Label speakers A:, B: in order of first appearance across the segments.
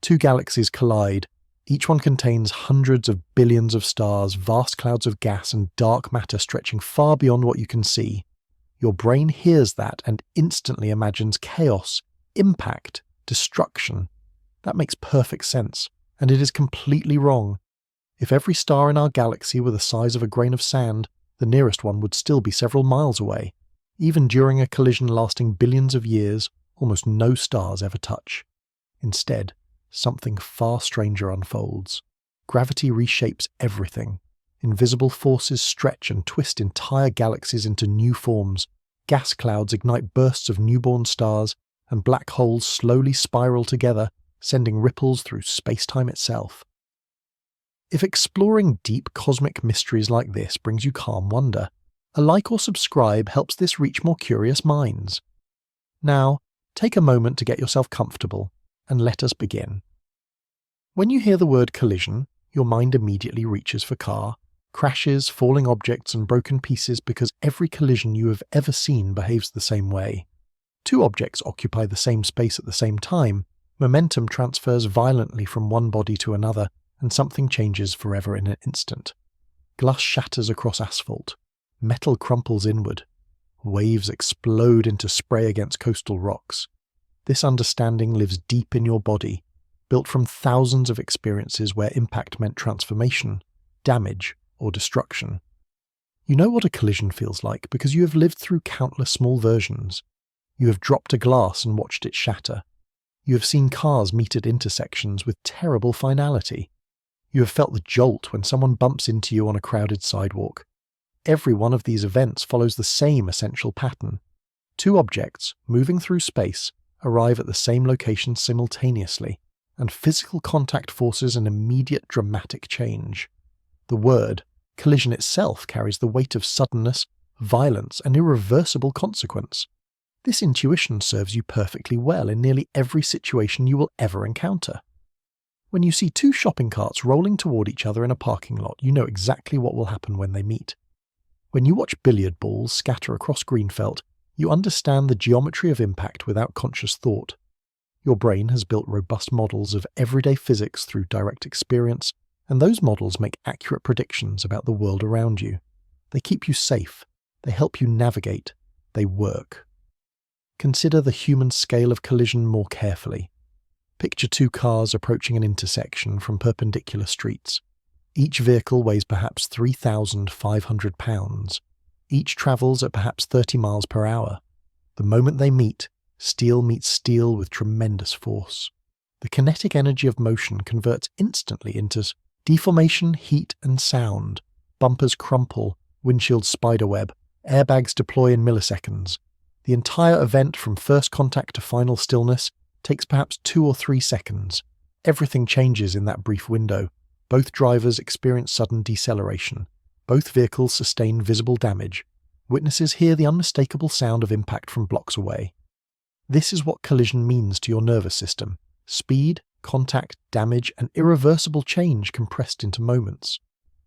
A: Two galaxies collide. Each one contains hundreds of billions of stars, vast clouds of gas, and dark matter stretching far beyond what you can see. Your brain hears that and instantly imagines chaos, impact, destruction. That makes perfect sense, and it is completely wrong. If every star in our galaxy were the size of a grain of sand, the nearest one would still be several miles away. Even during a collision lasting billions of years, almost no stars ever touch. Instead, something far stranger unfolds. Gravity reshapes everything. Invisible forces stretch and twist entire galaxies into new forms. Gas clouds ignite bursts of newborn stars, and black holes slowly spiral together, sending ripples through spacetime itself. If exploring deep cosmic mysteries like this brings you calm wonder, a like or subscribe helps this reach more curious minds. Now, take a moment to get yourself comfortable, and let us begin. When you hear the word collision, your mind immediately reaches for car, crashes, falling objects, and broken pieces because every collision you have ever seen behaves the same way. Two objects occupy the same space at the same time, momentum transfers violently from one body to another, and something changes forever in an instant. Glass shatters across asphalt. Metal crumples inward. Waves explode into spray against coastal rocks. This understanding lives deep in your body, built from thousands of experiences where impact meant transformation, damage, or destruction. You know what a collision feels like because you have lived through countless small versions. You have dropped a glass and watched it shatter. You have seen cars meet at intersections with terrible finality. You have felt the jolt when someone bumps into you on a crowded sidewalk. Every one of these events follows the same essential pattern. Two objects, moving through space, arrive at the same location simultaneously, and physical contact forces an immediate dramatic change. The word, collision itself, carries the weight of suddenness, violence, and irreversible consequence. This intuition serves you perfectly well in nearly every situation you will ever encounter. When you see two shopping carts rolling toward each other in a parking lot, you know exactly what will happen when they meet. When you watch billiard balls scatter across green felt, you understand the geometry of impact without conscious thought. Your brain has built robust models of everyday physics through direct experience, and those models make accurate predictions about the world around you. They keep you safe, they help you navigate, they work. Consider the human scale of collision more carefully. Picture two cars approaching an intersection from perpendicular streets. Each vehicle weighs perhaps 3,500 pounds. Each travels at perhaps 30 miles per hour. The moment they meet, steel meets steel with tremendous force. The kinetic energy of motion converts instantly into deformation, heat, and sound. Bumpers crumple, windshields spiderweb, airbags deploy in milliseconds. The entire event from first contact to final stillness takes perhaps 2 or 3 seconds. Everything changes in that brief window. Both drivers experience sudden deceleration. Both vehicles sustain visible damage. Witnesses hear the unmistakable sound of impact from blocks away. This is what collision means to your nervous system. Speed, contact, damage, and irreversible change compressed into moments.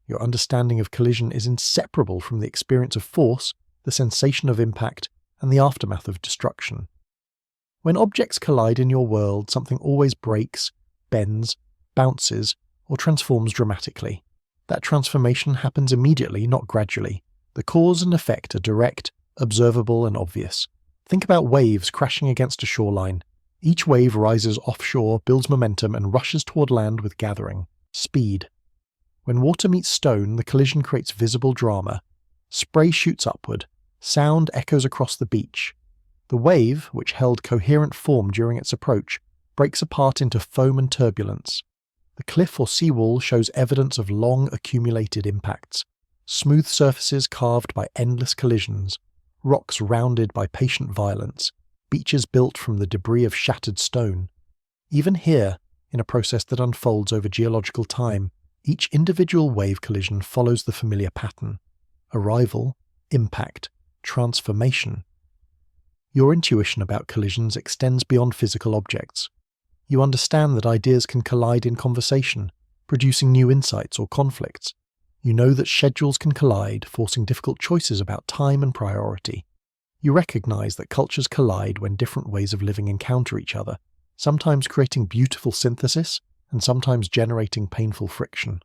A: Your understanding of collision is inseparable from the experience of force, the sensation of impact, and the aftermath of destruction. When objects collide in your world, something always breaks, bends, bounces, or transforms dramatically. That transformation happens immediately, not gradually. The cause and effect are direct, observable, and obvious. Think about waves crashing against a shoreline. Each wave rises offshore, builds momentum, and rushes toward land with gathering speed. When water meets stone, the collision creates visible drama. Spray shoots upward. Sound echoes across the beach. The wave, which held coherent form during its approach, breaks apart into foam and turbulence. The cliff or seawall shows evidence of long accumulated impacts. Smooth surfaces carved by endless collisions. Rocks rounded by patient violence. Beaches built from the debris of shattered stone. Even here, in a process that unfolds over geological time, each individual wave collision follows the familiar pattern. Arrival, impact, transformation. Your intuition about collisions extends beyond physical objects. You understand that ideas can collide in conversation, producing new insights or conflicts. You know that schedules can collide, forcing difficult choices about time and priority. You recognize that cultures collide when different ways of living encounter each other, sometimes creating beautiful synthesis and sometimes generating painful friction.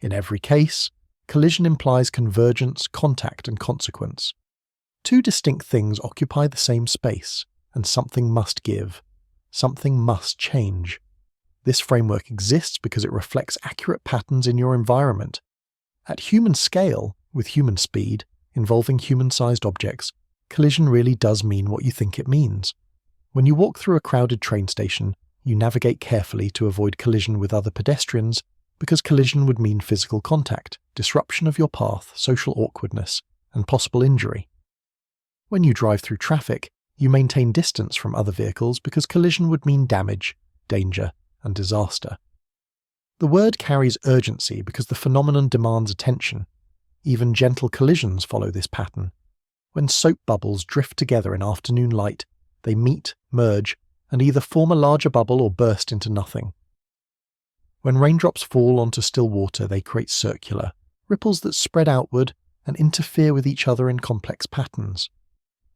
A: In every case, collision implies convergence, contact, and consequence. Two distinct things occupy the same space, and something must give. Something must change. This framework exists because it reflects accurate patterns in your environment. At human scale, with human speed, involving human-sized objects, collision really does mean what you think it means. When you walk through a crowded train station, you navigate carefully to avoid collision with other pedestrians, because collision would mean physical contact, disruption of your path, social awkwardness, and possible injury. When you drive through traffic, you maintain distance from other vehicles because collision would mean damage, danger, and disaster. The word carries urgency because the phenomenon demands attention. Even gentle collisions follow this pattern. When soap bubbles drift together in afternoon light, they meet, merge, and either form a larger bubble or burst into nothing. When raindrops fall onto still water, they create circular ripples that spread outward and interfere with each other in complex patterns.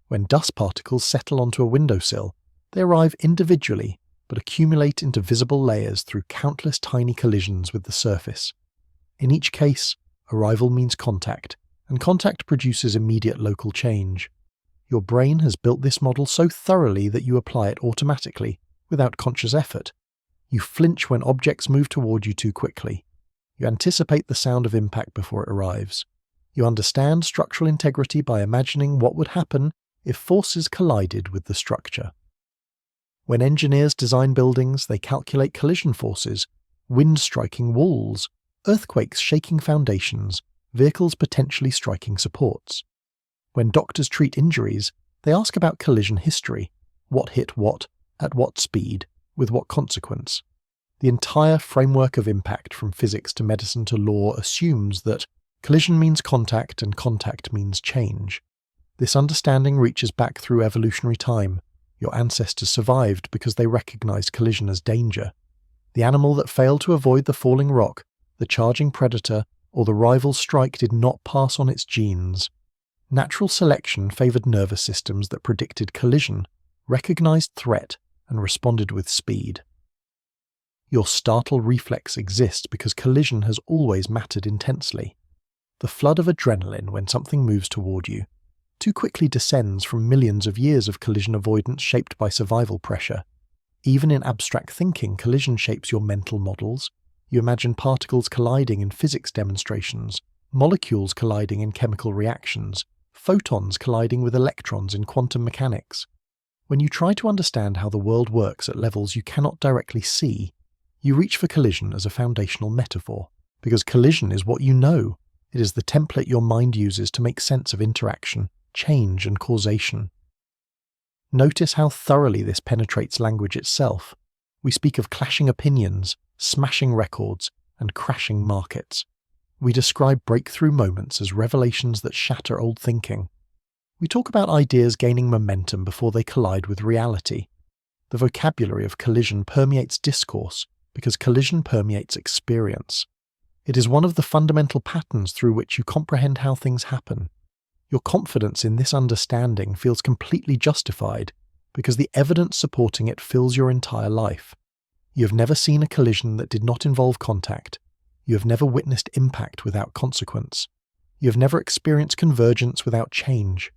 A: When dust particles settle onto a windowsill, they arrive individually but accumulate into visible layers through countless tiny collisions with the surface. In each case, arrival means contact, and contact produces immediate local change. Your brain has built this model so thoroughly that you apply it automatically, without conscious effort. You flinch when objects move toward you too quickly. You anticipate the sound of impact before it arrives. You understand structural integrity by imagining what would happen if forces collided with the structure. When engineers design buildings, they calculate collision forces, wind striking walls, earthquakes shaking foundations, vehicles potentially striking supports. When doctors treat injuries, they ask about collision history, what hit what, at what speed, with what consequence. The entire framework of impact from physics to medicine to law assumes that collision means contact and contact means change. This understanding reaches back through evolutionary time. Your ancestors survived because they recognized collision as danger. The animal that failed to avoid the falling rock, the charging predator, or the rival strike did not pass on its genes. Natural selection favored nervous systems that predicted collision, recognized threat, and responded with speed. Your startle reflex exists because collision has always mattered intensely. The flood of adrenaline when something moves toward you too quickly descends from millions of years of collision avoidance shaped by survival pressure. Even in abstract thinking, collision shapes your mental models. You imagine particles colliding in physics demonstrations, molecules colliding in chemical reactions, photons colliding with electrons in quantum mechanics. When you try to understand how the world works at levels you cannot directly see, you reach for collision as a foundational metaphor, because collision is what you know. It is the template your mind uses to make sense of interaction, change, and causation. Notice how thoroughly this penetrates language itself. We speak of clashing opinions, smashing records, and crashing markets. We describe breakthrough moments as revelations that shatter old thinking. We talk about ideas gaining momentum before they collide with reality. The vocabulary of collision permeates discourse because collision permeates experience. It is one of the fundamental patterns through which you comprehend how things happen. Your confidence in this understanding feels completely justified because the evidence supporting it fills your entire life. You have never seen a collision that did not involve contact. You have never witnessed impact without consequence. You have never experienced convergence without change.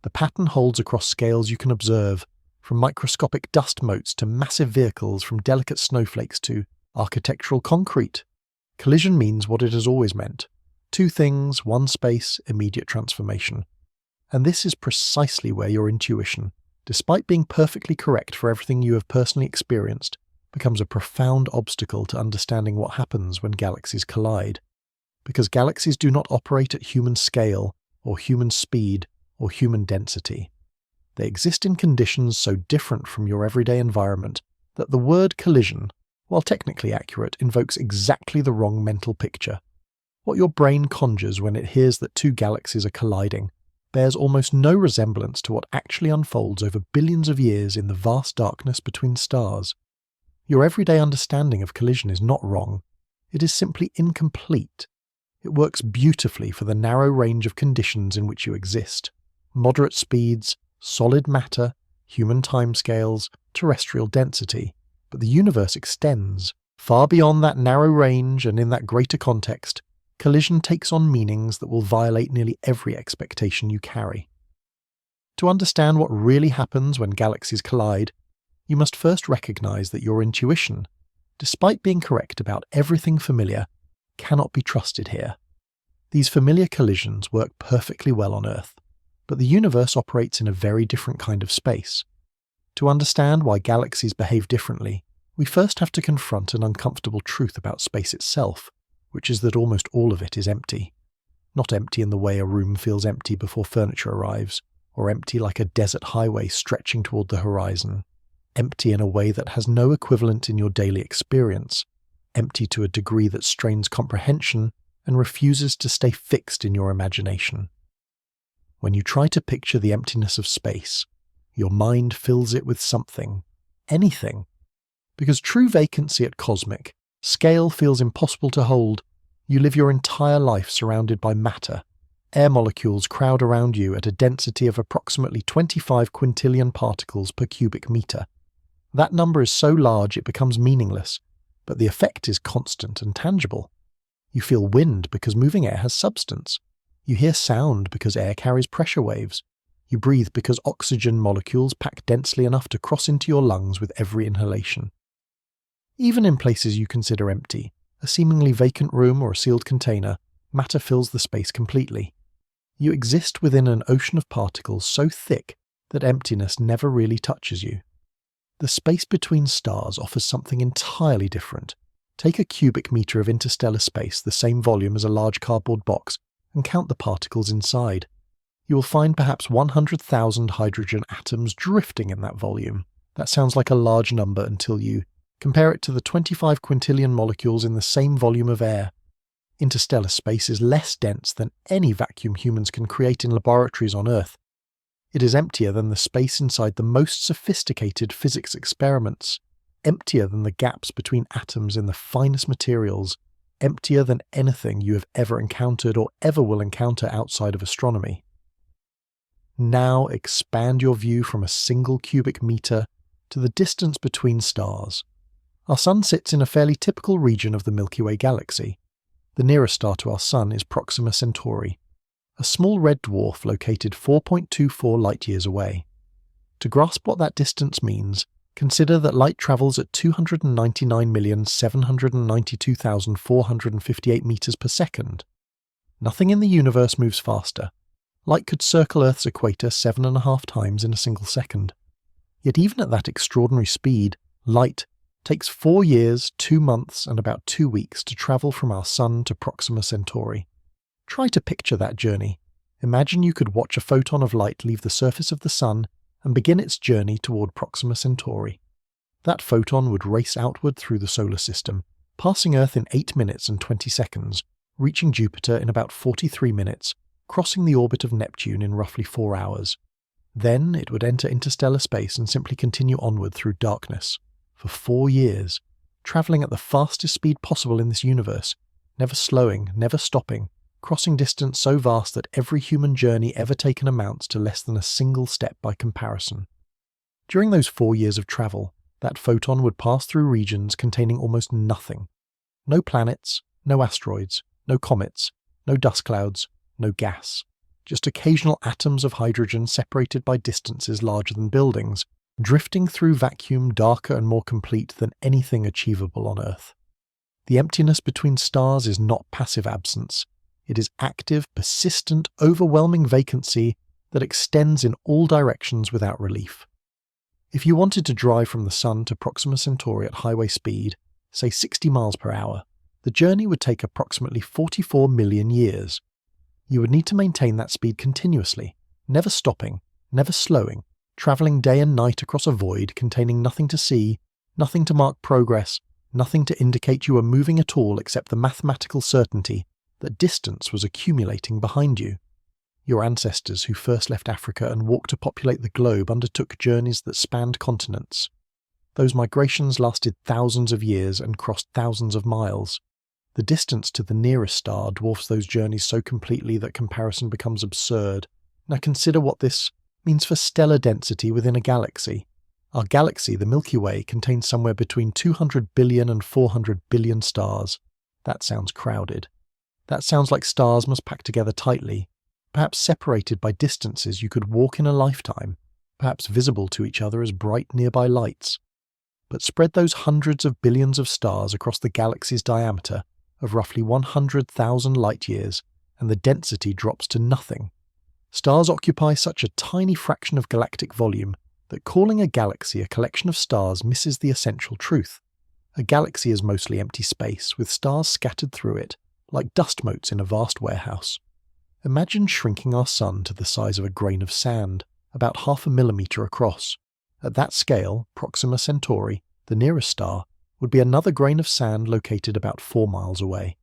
A: The pattern holds across scales you can observe, from microscopic dust motes to massive vehicles, from delicate snowflakes to architectural concrete. Collision means what it has always meant. Two things, one space, immediate transformation. And this is precisely where your intuition, despite being perfectly correct for everything you have personally experienced, becomes a profound obstacle to understanding what happens when galaxies collide. Because galaxies do not operate at human scale, or human speed, or human density. They exist in conditions so different from your everyday environment that the word collision, while technically accurate, invokes exactly the wrong mental picture. What your brain conjures when it hears that two galaxies are colliding bears almost no resemblance to what actually unfolds over billions of years in the vast darkness between stars. Your everyday understanding of collision is not wrong. It is simply incomplete. It works beautifully for the narrow range of conditions in which you exist. Moderate speeds, solid matter, human timescales, terrestrial density, but the universe extends. Far beyond that narrow range and in that greater context, collision takes on meanings that will violate nearly every expectation you carry. To understand what really happens when galaxies collide, you must first recognize that your intuition, despite being correct about everything familiar, cannot be trusted here. These familiar collisions work perfectly well on Earth, but the universe operates in a very different kind of space. To understand why galaxies behave differently, we first have to confront an uncomfortable truth about space itself, which is that almost all of it is empty. Not empty in the way a room feels empty before furniture arrives, or empty like a desert highway stretching toward the horizon. Empty in a way that has no equivalent in your daily experience, empty to a degree that strains comprehension and refuses to stay fixed in your imagination. When you try to picture the emptiness of space, your mind fills it with something, anything. Because true vacancy at cosmic scale feels impossible to hold, you live your entire life surrounded by matter. Air molecules crowd around you at a density of approximately 25 quintillion particles per cubic meter. That number is so large it becomes meaningless, but the effect is constant and tangible. You feel wind because moving air has substance. You hear sound because air carries pressure waves. You breathe because oxygen molecules pack densely enough to cross into your lungs with every inhalation. Even in places you consider empty, a seemingly vacant room or a sealed container, matter fills the space completely. You exist within an ocean of particles so thick that emptiness never really touches you. The space between stars offers something entirely different. Take a cubic meter of interstellar space, the same volume as a large cardboard box, and count the particles inside. You will find perhaps 100,000 hydrogen atoms drifting in that volume. That sounds like a large number until you compare it to the 25 quintillion molecules in the same volume of air. Interstellar space is less dense than any vacuum humans can create in laboratories on Earth. It is emptier than the space inside the most sophisticated physics experiments, emptier than the gaps between atoms in the finest materials, emptier than anything you have ever encountered or ever will encounter outside of astronomy. Now expand your view from a single cubic meter to the distance between stars. Our Sun sits in a fairly typical region of the Milky Way galaxy. The nearest star to our Sun is Proxima Centauri, a small red dwarf located 4.24 light-years away. To grasp what that distance means, consider that light travels at 299,792,458 meters per second. Nothing in the universe moves faster. Light could circle Earth's equator 7.5 times in a single second. Yet even at that extraordinary speed, light takes 4 years, 2 months, and about 2 weeks to travel from our Sun to Proxima Centauri. Try to picture that journey. Imagine you could watch a photon of light leave the surface of the Sun and begin its journey toward Proxima Centauri. That photon would race outward through the solar system, passing Earth in 8 minutes and 20 seconds, reaching Jupiter in about 43 minutes, crossing the orbit of Neptune in roughly 4 hours. Then it would enter interstellar space and simply continue onward through darkness. For 4 years, travelling at the fastest speed possible in this universe, never slowing, never stopping, crossing distance so vast that every human journey ever taken amounts to less than a single step by comparison. During those 4 years of travel, that photon would pass through regions containing almost nothing. No planets, no asteroids, no comets, no dust clouds, no gas. Just occasional atoms of hydrogen separated by distances larger than buildings, drifting through vacuum darker and more complete than anything achievable on Earth. The emptiness between stars is not passive absence. It is active, persistent, overwhelming vacancy that extends in all directions without relief. If you wanted to drive from the Sun to Proxima Centauri at highway speed, say 60 miles per hour, the journey would take approximately 44 million years. You would need to maintain that speed continuously, never stopping, never slowing, travelling day and night across a void containing nothing to see, nothing to mark progress, nothing to indicate you were moving at all except the mathematical certainty that distance was accumulating behind you. Your ancestors who first left Africa and walked to populate the globe undertook journeys that spanned continents. Those migrations lasted thousands of years and crossed thousands of miles. The distance to the nearest star dwarfs those journeys so completely that comparison becomes absurd. Now consider what this means for stellar density within a galaxy. Our galaxy, the Milky Way, contains somewhere between 200 billion and 400 billion stars. That sounds crowded. That sounds like stars must pack together tightly, perhaps separated by distances you could walk in a lifetime, perhaps visible to each other as bright nearby lights. But spread those hundreds of billions of stars across the galaxy's diameter of roughly 100,000 light-years, and the density drops to nothing. Stars occupy such a tiny fraction of galactic volume that calling a galaxy a collection of stars misses the essential truth. A galaxy is mostly empty space, with stars scattered through it, like dust motes in a vast warehouse. Imagine shrinking our sun to the size of a grain of sand, about 0.5 millimeter across. At that scale, Proxima Centauri, the nearest star, would be another grain of sand located about 4 miles away.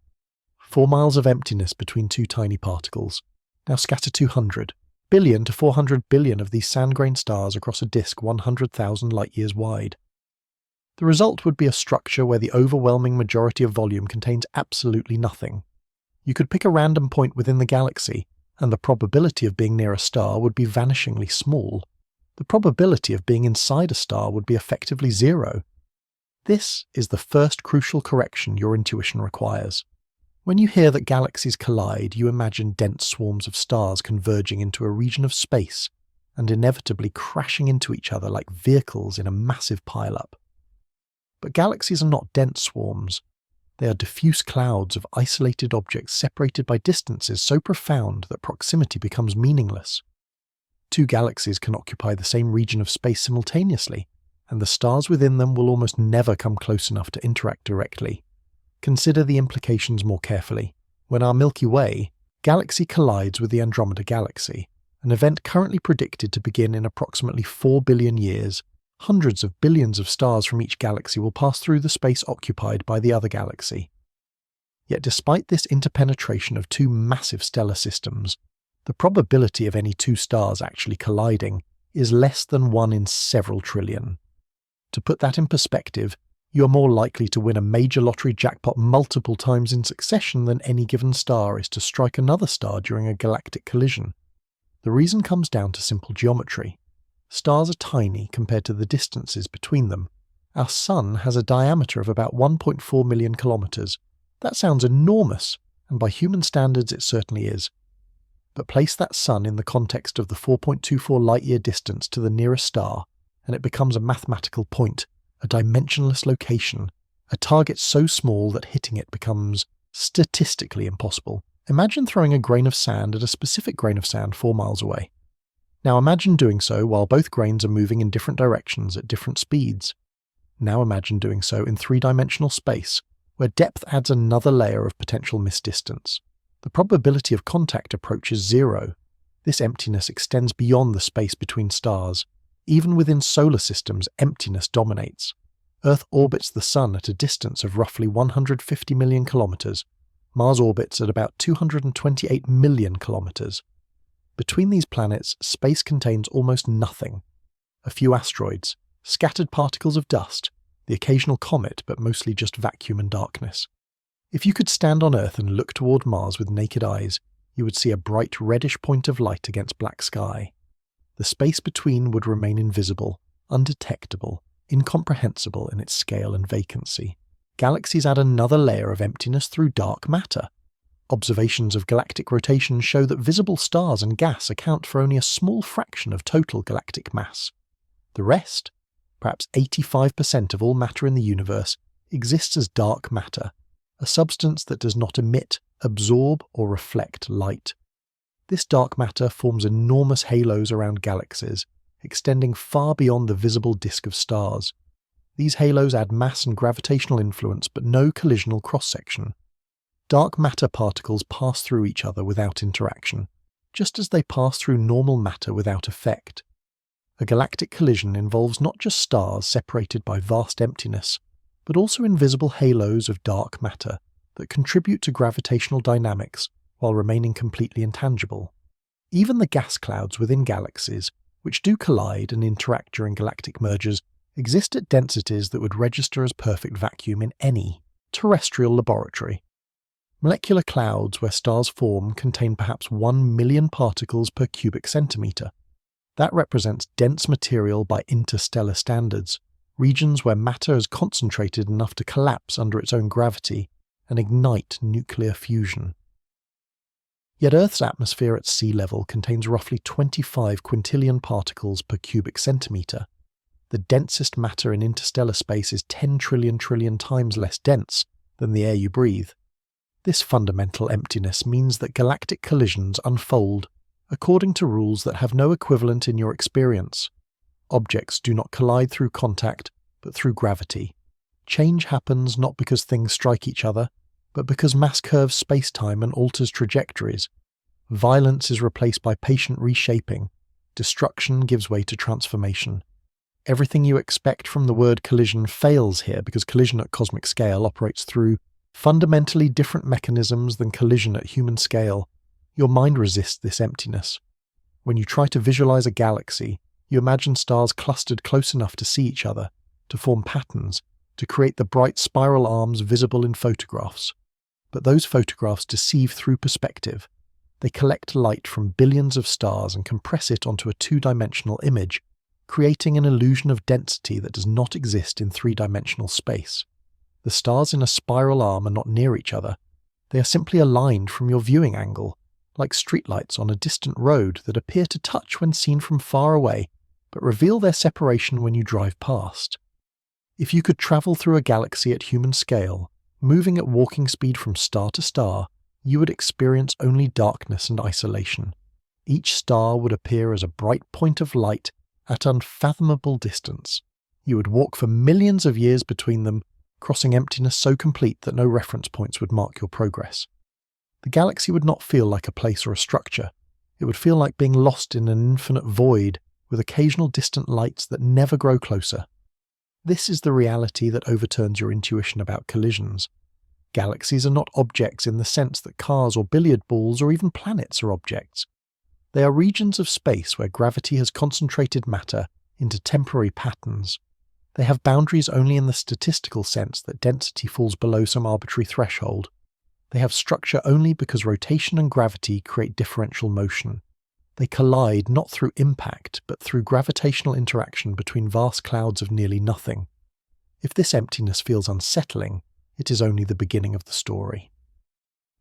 A: 4 miles of emptiness between two tiny particles. Now scatter 200 billion to 400 billion of these sand-grain stars across a disk 100,000 light-years wide. The result would be a structure where the overwhelming majority of volume contains absolutely nothing. You could pick a random point within the galaxy, and the probability of being near a star would be vanishingly small. The probability of being inside a star would be effectively zero. This is the first crucial correction your intuition requires. When you hear that galaxies collide, you imagine dense swarms of stars converging into a region of space and inevitably crashing into each other like vehicles in a massive pile-up. But galaxies are not dense swarms. They are diffuse clouds of isolated objects separated by distances so profound that proximity becomes meaningless. Two galaxies can occupy the same region of space simultaneously, and the stars within them will almost never come close enough to interact directly. Consider the implications more carefully. When our Milky Way galaxy collides with the Andromeda galaxy, an event currently predicted to begin in approximately 4 billion years, hundreds of billions of stars from each galaxy will pass through the space occupied by the other galaxy. Yet despite this interpenetration of two massive stellar systems, the probability of any two stars actually colliding is less than 1 in several trillion. To put that in perspective, you are more likely to win a major lottery jackpot multiple times in succession than any given star is to strike another star during a galactic collision. The reason comes down to simple geometry. Stars are tiny compared to the distances between them. Our Sun has a diameter of about 1.4 million kilometers. That sounds enormous, and by human standards it certainly is. But place that Sun in the context of the 4.24 light-year distance to the nearest star, and it becomes a mathematical point, a dimensionless location, a target so small that hitting it becomes statistically impossible. Imagine throwing a grain of sand at a specific grain of sand 4 miles away. Now imagine doing so while both grains are moving in different directions at different speeds. Now imagine doing so in 3-dimensional space, where depth adds another layer of potential misdistance. The probability of contact approaches zero. This emptiness extends beyond the space between stars. Even within solar systems, emptiness dominates. Earth orbits the Sun at a distance of roughly 150 million kilometers. Mars orbits at about 228 million kilometers. Between these planets, space contains almost nothing. A few asteroids, scattered particles of dust, the occasional comet, but mostly just vacuum and darkness. If you could stand on Earth and look toward Mars with naked eyes, you would see a bright reddish point of light against black sky. The space between would remain invisible, undetectable, incomprehensible in its scale and vacancy. Galaxies add another layer of emptiness through dark matter. Observations of galactic rotation show that visible stars and gas account for only a small fraction of total galactic mass. The rest, perhaps 85% of all matter in the universe, exists as dark matter, a substance that does not emit, absorb, or reflect light. This dark matter forms enormous halos around galaxies, extending far beyond the visible disk of stars. These halos add mass and gravitational influence, but no collisional cross-section. Dark matter particles pass through each other without interaction, just as they pass through normal matter without effect. A galactic collision involves not just stars separated by vast emptiness, but also invisible halos of dark matter that contribute to gravitational dynamics while remaining completely intangible. Even the gas clouds within galaxies, which do collide and interact during galactic mergers, exist at densities that would register as perfect vacuum in any terrestrial laboratory. Molecular clouds where stars form contain perhaps 1 million particles per cubic centimeter. That represents dense material by interstellar standards, regions where matter is concentrated enough to collapse under its own gravity and ignite nuclear fusion. Yet Earth's atmosphere at sea level contains roughly 25 quintillion particles per cubic centimetre. The densest matter in interstellar space is 10 trillion times less dense than the air you breathe. This fundamental emptiness means that galactic collisions unfold according to rules that have no equivalent in your experience. Objects do not collide through contact, but through gravity. Change happens not because things strike each other, but because mass curves spacetime and alters trajectories. Violence is replaced by patient reshaping. Destruction gives way to transformation. Everything you expect from the word collision fails here because collision at cosmic scale operates through fundamentally different mechanisms than collision at human scale. Your mind resists this emptiness. When you try to visualize a galaxy, you imagine stars clustered close enough to see each other, to form patterns, to create the bright spiral arms visible in photographs. But those photographs deceive through perspective. They collect light from billions of stars and compress it onto a two-dimensional image, creating an illusion of density that does not exist in three-dimensional space. The stars in a spiral arm are not near each other. They are simply aligned from your viewing angle, like streetlights on a distant road that appear to touch when seen from far away, but reveal their separation when you drive past. If you could travel through a galaxy at human scale, moving at walking speed from star to star, you would experience only darkness and isolation. Each star would appear as a bright point of light at unfathomable distance. You would walk for millions of years between them, crossing emptiness so complete that no reference points would mark your progress. The galaxy would not feel like a place or a structure. It would feel like being lost in an infinite void with occasional distant lights that never grow closer. This is the reality that overturns your intuition about collisions. Galaxies are not objects in the sense that cars or billiard balls or even planets are objects. They are regions of space where gravity has concentrated matter into temporary patterns. They have boundaries only in the statistical sense that density falls below some arbitrary threshold. They have structure only because rotation and gravity create differential motion. They collide not through impact, but through gravitational interaction between vast clouds of nearly nothing. If this emptiness feels unsettling, it is only the beginning of the story.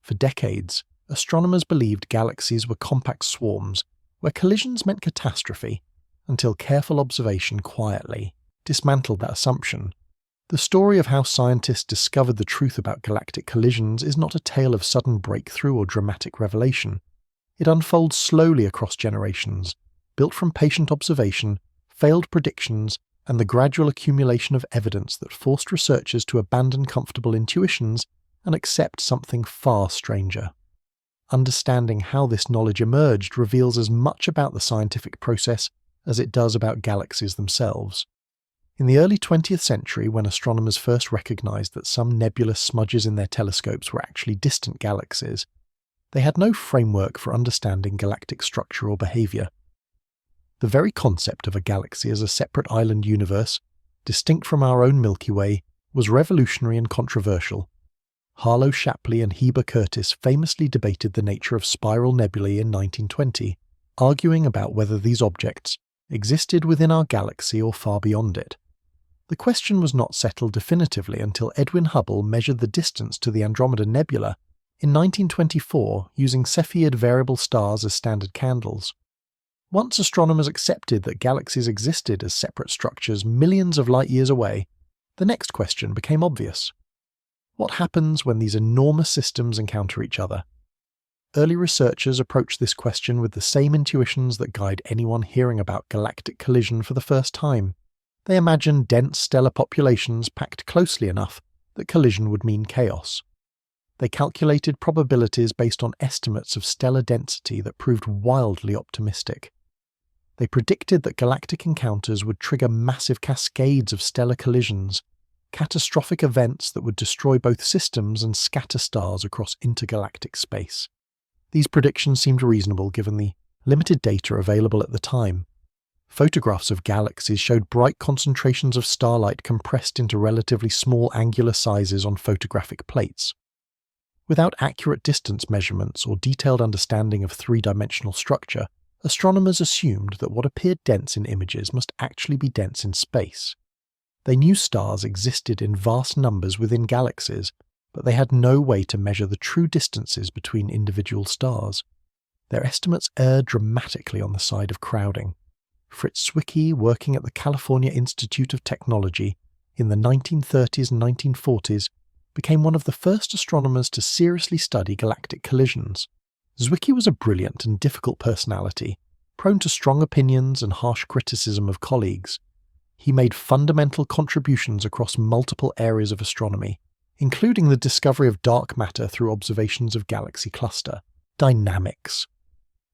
A: For decades, astronomers believed galaxies were compact swarms, where collisions meant catastrophe, until careful observation quietly dismantled that assumption. The story of how scientists discovered the truth about galactic collisions is not a tale of sudden breakthrough or dramatic revelation. It unfolds slowly across generations, built from patient observation, failed predictions, and the gradual accumulation of evidence that forced researchers to abandon comfortable intuitions and accept something far stranger. Understanding how this knowledge emerged reveals as much about the scientific process as it does about galaxies themselves. In the early 20th century, when astronomers first recognized that some nebulous smudges in their telescopes were actually distant galaxies, they had no framework for understanding galactic structure or behavior. The very concept of a galaxy as a separate island universe, distinct from our own Milky Way, was revolutionary and controversial. Harlow Shapley and Heber Curtis famously debated the nature of spiral nebulae in 1920, arguing about whether these objects existed within our galaxy or far beyond it. The question was not settled definitively until Edwin Hubble measured the distance to the Andromeda Nebula in 1924 using Cepheid variable stars as standard candles. Once astronomers accepted that galaxies existed as separate structures millions of light years away, the next question became obvious. What happens when these enormous systems encounter each other? Early researchers approached this question with the same intuitions that guide anyone hearing about galactic collision for the first time. They imagined dense stellar populations packed closely enough that collision would mean chaos. They calculated probabilities based on estimates of stellar density that proved wildly optimistic. They predicted that galactic encounters would trigger massive cascades of stellar collisions, catastrophic events that would destroy both systems and scatter stars across intergalactic space. These predictions seemed reasonable given the limited data available at the time. Photographs of galaxies showed bright concentrations of starlight compressed into relatively small angular sizes on photographic plates. Without accurate distance measurements or detailed understanding of three-dimensional structure, astronomers assumed that what appeared dense in images must actually be dense in space. They knew stars existed in vast numbers within galaxies, but they had no way to measure the true distances between individual stars. Their estimates erred dramatically on the side of crowding. Fritz Zwicky, working at the California Institute of Technology in the 1930s and 1940s, became one of the first astronomers to seriously study galactic collisions. Zwicky was a brilliant and difficult personality, prone to strong opinions and harsh criticism of colleagues. He made fundamental contributions across multiple areas of astronomy, including the discovery of dark matter through observations of galaxy cluster dynamics.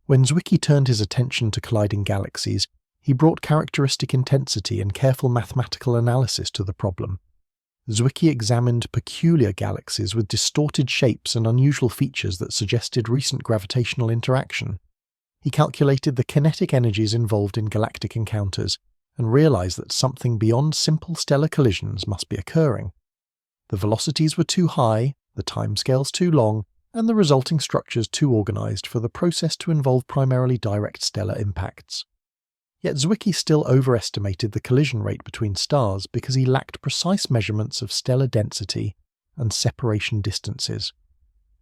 A: When Zwicky turned his attention to colliding galaxies, he brought characteristic intensity and careful mathematical analysis to the problem. Zwicky examined peculiar galaxies with distorted shapes and unusual features that suggested recent gravitational interaction. He calculated the kinetic energies involved in galactic encounters and realized that something beyond simple stellar collisions must be occurring. The velocities were too high, the timescales too long, and the resulting structures too organized for the process to involve primarily direct stellar impacts. Yet Zwicky still overestimated the collision rate between stars because he lacked precise measurements of stellar density and separation distances.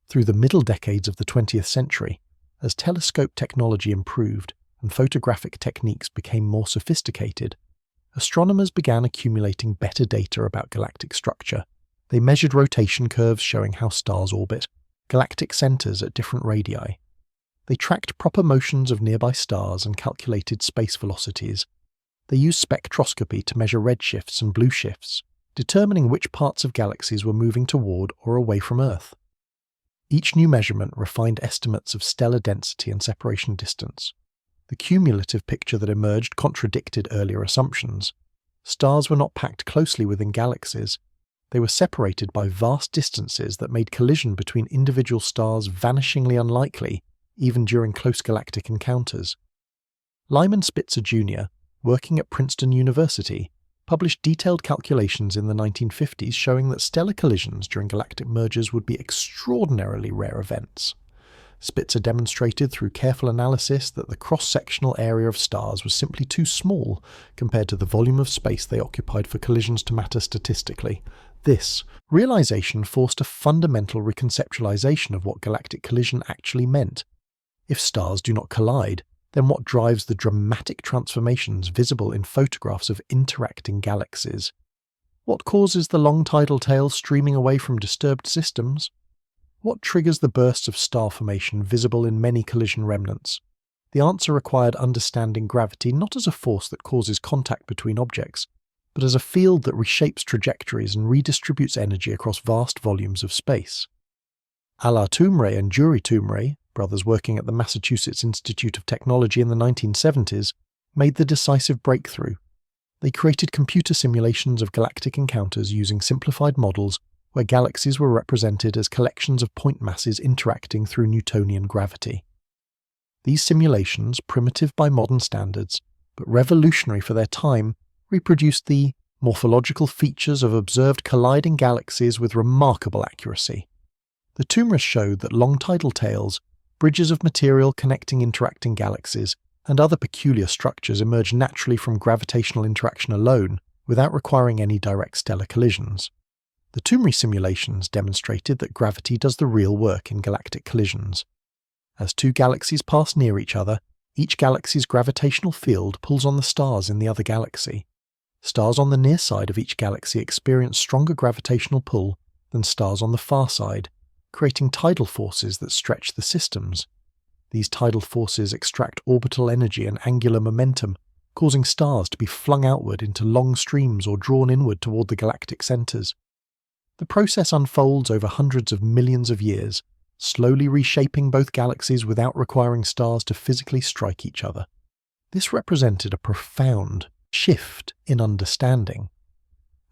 A: Through the middle decades of the 20th century, as telescope technology improved and photographic techniques became more sophisticated, astronomers began accumulating better data about galactic structure. They measured rotation curves showing how stars orbit, galactic centers at different radii. They tracked proper motions of nearby stars and calculated space velocities. They used spectroscopy to measure redshifts and blue shifts, determining which parts of galaxies were moving toward or away from Earth. Each new measurement refined estimates of stellar density and separation distance. The cumulative picture that emerged contradicted earlier assumptions. Stars were not packed closely within galaxies. They were separated by vast distances that made collision between individual stars vanishingly unlikely, even during close galactic encounters. Lyman Spitzer Jr., working at Princeton University, published detailed calculations in the 1950s showing that stellar collisions during galactic mergers would be extraordinarily rare events. Spitzer demonstrated through careful analysis that the cross-sectional area of stars was simply too small compared to the volume of space they occupied for collisions to matter statistically. This realization forced a fundamental reconceptualization of what galactic collision actually meant. If stars do not collide, then what drives the dramatic transformations visible in photographs of interacting galaxies? What causes the long tidal tail streaming away from disturbed systems? What triggers the bursts of star formation visible in many collision remnants? The answer required understanding gravity not as a force that causes contact between objects, but as a field that reshapes trajectories and redistributes energy across vast volumes of space. Ala Toomre and Juri Toomre, brothers working at the Massachusetts Institute of Technology in the 1970s, made the decisive breakthrough. They created computer simulations of galactic encounters using simplified models where galaxies were represented as collections of point masses interacting through Newtonian gravity. These simulations, primitive by modern standards, but revolutionary for their time, reproduced the morphological features of observed colliding galaxies with remarkable accuracy. The Toomres showed that long tidal tails, bridges of material connecting interacting galaxies, and other peculiar structures emerge naturally from gravitational interaction alone, without requiring any direct stellar collisions. The Toomre simulations demonstrated that gravity does the real work in galactic collisions. As two galaxies pass near each other, each galaxy's gravitational field pulls on the stars in the other galaxy. Stars on the near side of each galaxy experience stronger gravitational pull than stars on the far side, creating tidal forces that stretch the systems. These tidal forces extract orbital energy and angular momentum, causing stars to be flung outward into long streams or drawn inward toward the galactic centers. The process unfolds over hundreds of millions of years, slowly reshaping both galaxies without requiring stars to physically strike each other. This represented a profound shift in understanding.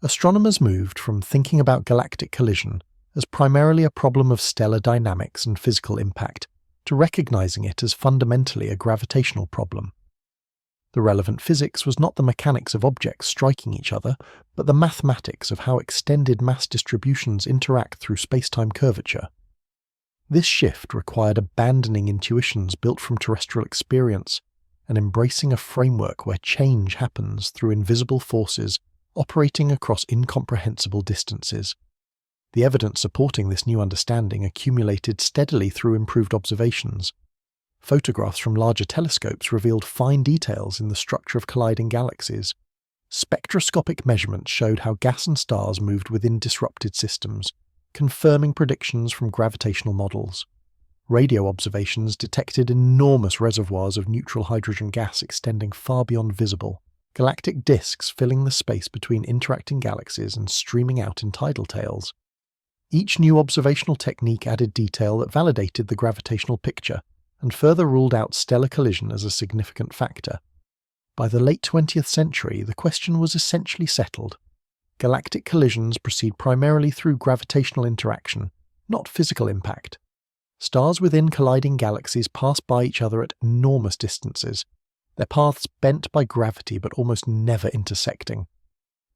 A: Astronomers moved from thinking about galactic collision as primarily a problem of stellar dynamics and physical impact to recognizing it as fundamentally a gravitational problem. The relevant physics was not the mechanics of objects striking each other, but the mathematics of how extended mass distributions interact through spacetime curvature. This shift required abandoning intuitions built from terrestrial experience and embracing a framework where change happens through invisible forces operating across incomprehensible distances. The evidence supporting this new understanding accumulated steadily through improved observations. Photographs from larger telescopes revealed fine details in the structure of colliding galaxies. Spectroscopic measurements showed how gas and stars moved within disrupted systems, confirming predictions from gravitational models. Radio observations detected enormous reservoirs of neutral hydrogen gas extending far beyond visible, galactic disks filling the space between interacting galaxies and streaming out in tidal tails. Each new observational technique added detail that validated the gravitational picture and further ruled out stellar collision as a significant factor. By the late 20th century, the question was essentially settled. Galactic collisions proceed primarily through gravitational interaction, not physical impact. Stars within colliding galaxies pass by each other at enormous distances, their paths bent by gravity but almost never intersecting.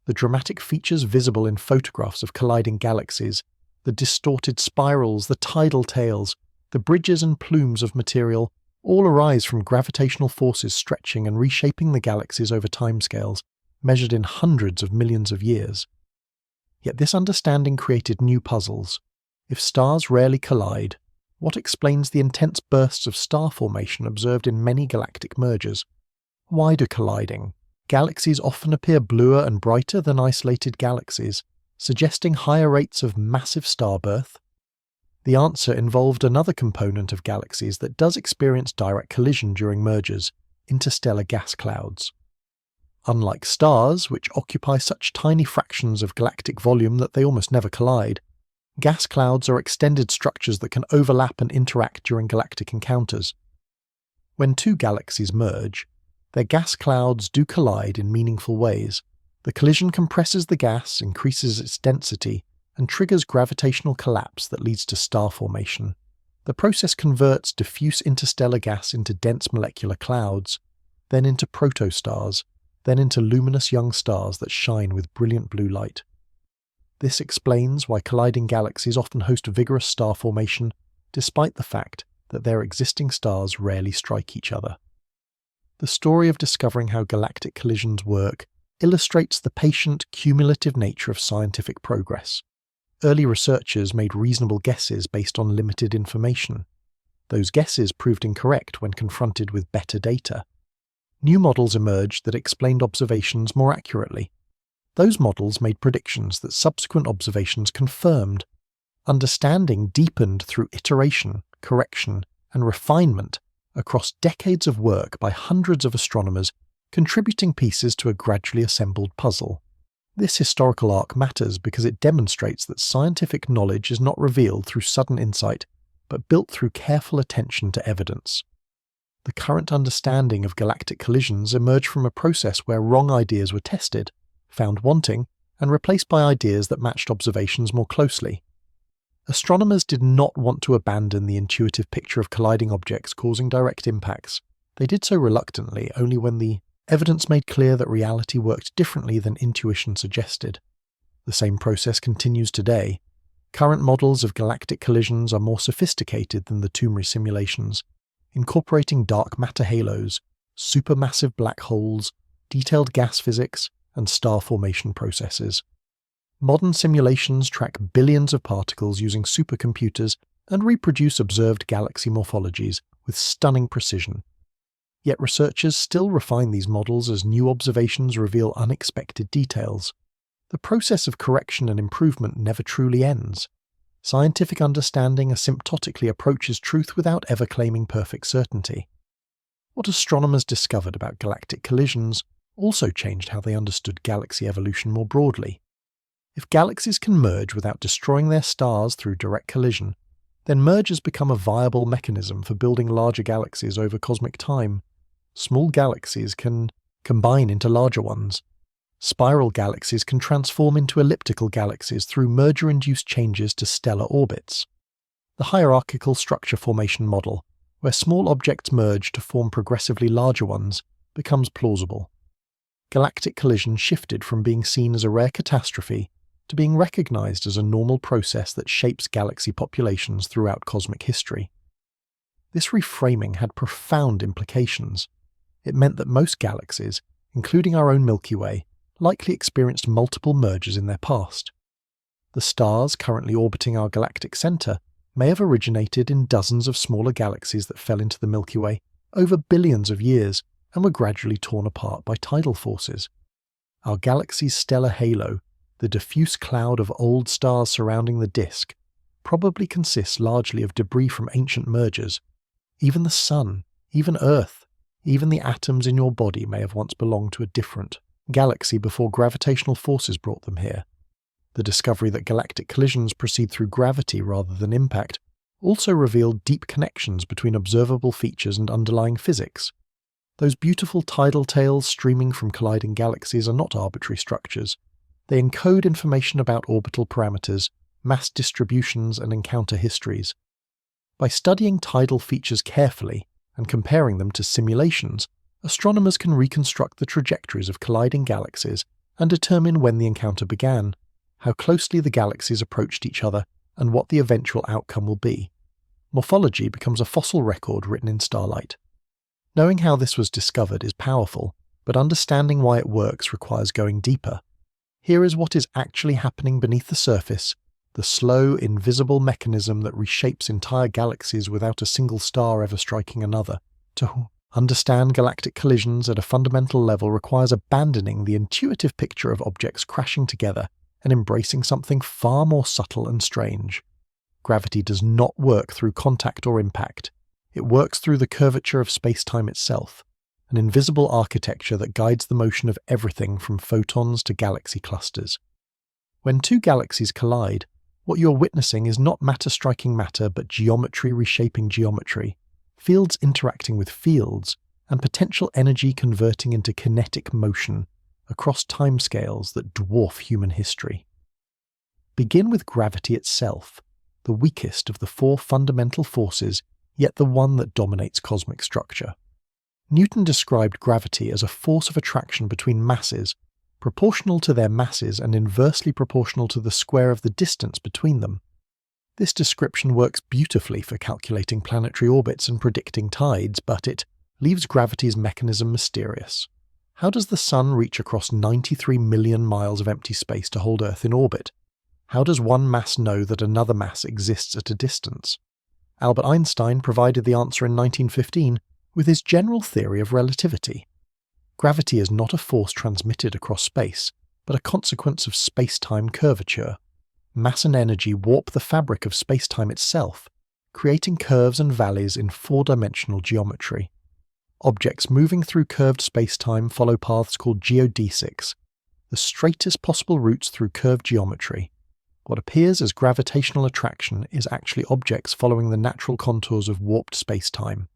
A: The dramatic features visible in photographs of colliding galaxies, the distorted spirals, the tidal tails, the bridges and plumes of material, all arise from gravitational forces stretching and reshaping the galaxies over timescales, measured in hundreds of millions of years. Yet this understanding created new puzzles. If stars rarely collide, what explains the intense bursts of star formation observed in many galactic mergers? Why do colliding galaxies often appear bluer and brighter than isolated galaxies, suggesting higher rates of massive starbirth? The answer involved another component of galaxies that does experience direct collision during mergers: interstellar gas clouds. Unlike stars, which occupy such tiny fractions of galactic volume that they almost never collide, gas clouds are extended structures that can overlap and interact during galactic encounters. When two galaxies merge, their gas clouds do collide in meaningful ways. The collision compresses the gas, increases its density, and triggers gravitational collapse that leads to star formation. The process converts diffuse interstellar gas into dense molecular clouds, then into protostars, then into luminous young stars that shine with brilliant blue light. This explains why colliding galaxies often host vigorous star formation, despite the fact that their existing stars rarely strike each other. The story of discovering how galactic collisions work illustrates the patient, cumulative nature of scientific progress. Early researchers made reasonable guesses based on limited information. Those guesses proved incorrect when confronted with better data. New models emerged that explained observations more accurately. Those models made predictions that subsequent observations confirmed. Understanding deepened through iteration, correction, and refinement across decades of work by hundreds of astronomers, contributing pieces to a gradually assembled puzzle. This historical arc matters because it demonstrates that scientific knowledge is not revealed through sudden insight, but built through careful attention to evidence. The current understanding of galactic collisions emerged from a process where wrong ideas were tested, found wanting, and replaced by ideas that matched observations more closely. Astronomers did not want to abandon the intuitive picture of colliding objects causing direct impacts. They did so reluctantly, only when the evidence made clear that reality worked differently than intuition suggested. The same process continues today. Current models of galactic collisions are more sophisticated than the Toomri simulations, incorporating dark matter halos, supermassive black holes, detailed gas physics, and star formation processes. Modern simulations track billions of particles using supercomputers and reproduce observed galaxy morphologies with stunning precision. Yet researchers still refine these models as new observations reveal unexpected details. The process of correction and improvement never truly ends. Scientific understanding asymptotically approaches truth without ever claiming perfect certainty. What astronomers discovered about galactic collisions also changed how they understood galaxy evolution more broadly. If galaxies can merge without destroying their stars through direct collision, then mergers become a viable mechanism for building larger galaxies over cosmic time. Small galaxies can combine into larger ones. Spiral galaxies can transform into elliptical galaxies through merger-induced changes to stellar orbits. The hierarchical structure formation model, where small objects merge to form progressively larger ones, becomes plausible. Galactic collision shifted from being seen as a rare catastrophe to being recognized as a normal process that shapes galaxy populations throughout cosmic history. This reframing had profound implications. It meant that most galaxies, including our own Milky Way, likely experienced multiple mergers in their past. The stars currently orbiting our galactic centre may have originated in dozens of smaller galaxies that fell into the Milky Way over billions of years and were gradually torn apart by tidal forces. Our galaxy's stellar halo, the diffuse cloud of old stars surrounding the disk, probably consists largely of debris from ancient mergers. Even the Sun, even Earth, even the atoms in your body may have once belonged to a different galaxy before gravitational forces brought them here. The discovery that galactic collisions proceed through gravity rather than impact also revealed deep connections between observable features and underlying physics. Those beautiful tidal tails streaming from colliding galaxies are not arbitrary structures. They encode information about orbital parameters, mass distributions, and encounter histories. By studying tidal features carefully and comparing them to simulations, astronomers can reconstruct the trajectories of colliding galaxies and determine when the encounter began, how closely the galaxies approached each other, and what the eventual outcome will be. Morphology becomes a fossil record written in starlight. Knowing how this was discovered is powerful, but understanding why it works requires going deeper. Here is what is actually happening beneath the surface, the slow, invisible mechanism that reshapes entire galaxies without a single star ever striking another. To understand galactic collisions at a fundamental level requires abandoning the intuitive picture of objects crashing together and embracing something far more subtle and strange. Gravity does not work through contact or impact. It works through the curvature of space-time itself, an invisible architecture that guides the motion of everything from photons to galaxy clusters. When two galaxies collide, what you're witnessing is not matter striking matter but geometry reshaping geometry, fields interacting with fields, and potential energy converting into kinetic motion across timescales that dwarf human history. Begin with gravity itself, the weakest of the four fundamental forces, yet the one that dominates cosmic structure. Newton described gravity as a force of attraction between masses, proportional to their masses and inversely proportional to the square of the distance between them. This description works beautifully for calculating planetary orbits and predicting tides, but it leaves gravity's mechanism mysterious. How does the Sun reach across 93 million miles of empty space to hold Earth in orbit? How does one mass know that another mass exists at a distance? Albert Einstein provided the answer in 1915 with his general theory of relativity. Gravity is not a force transmitted across space, but a consequence of space-time curvature. Mass and energy warp the fabric of space-time itself, creating curves and valleys in four-dimensional geometry. Objects moving through curved space-time follow paths called geodesics, the straightest possible routes through curved geometry. What appears as gravitational attraction is actually objects following the natural contours of warped space-time.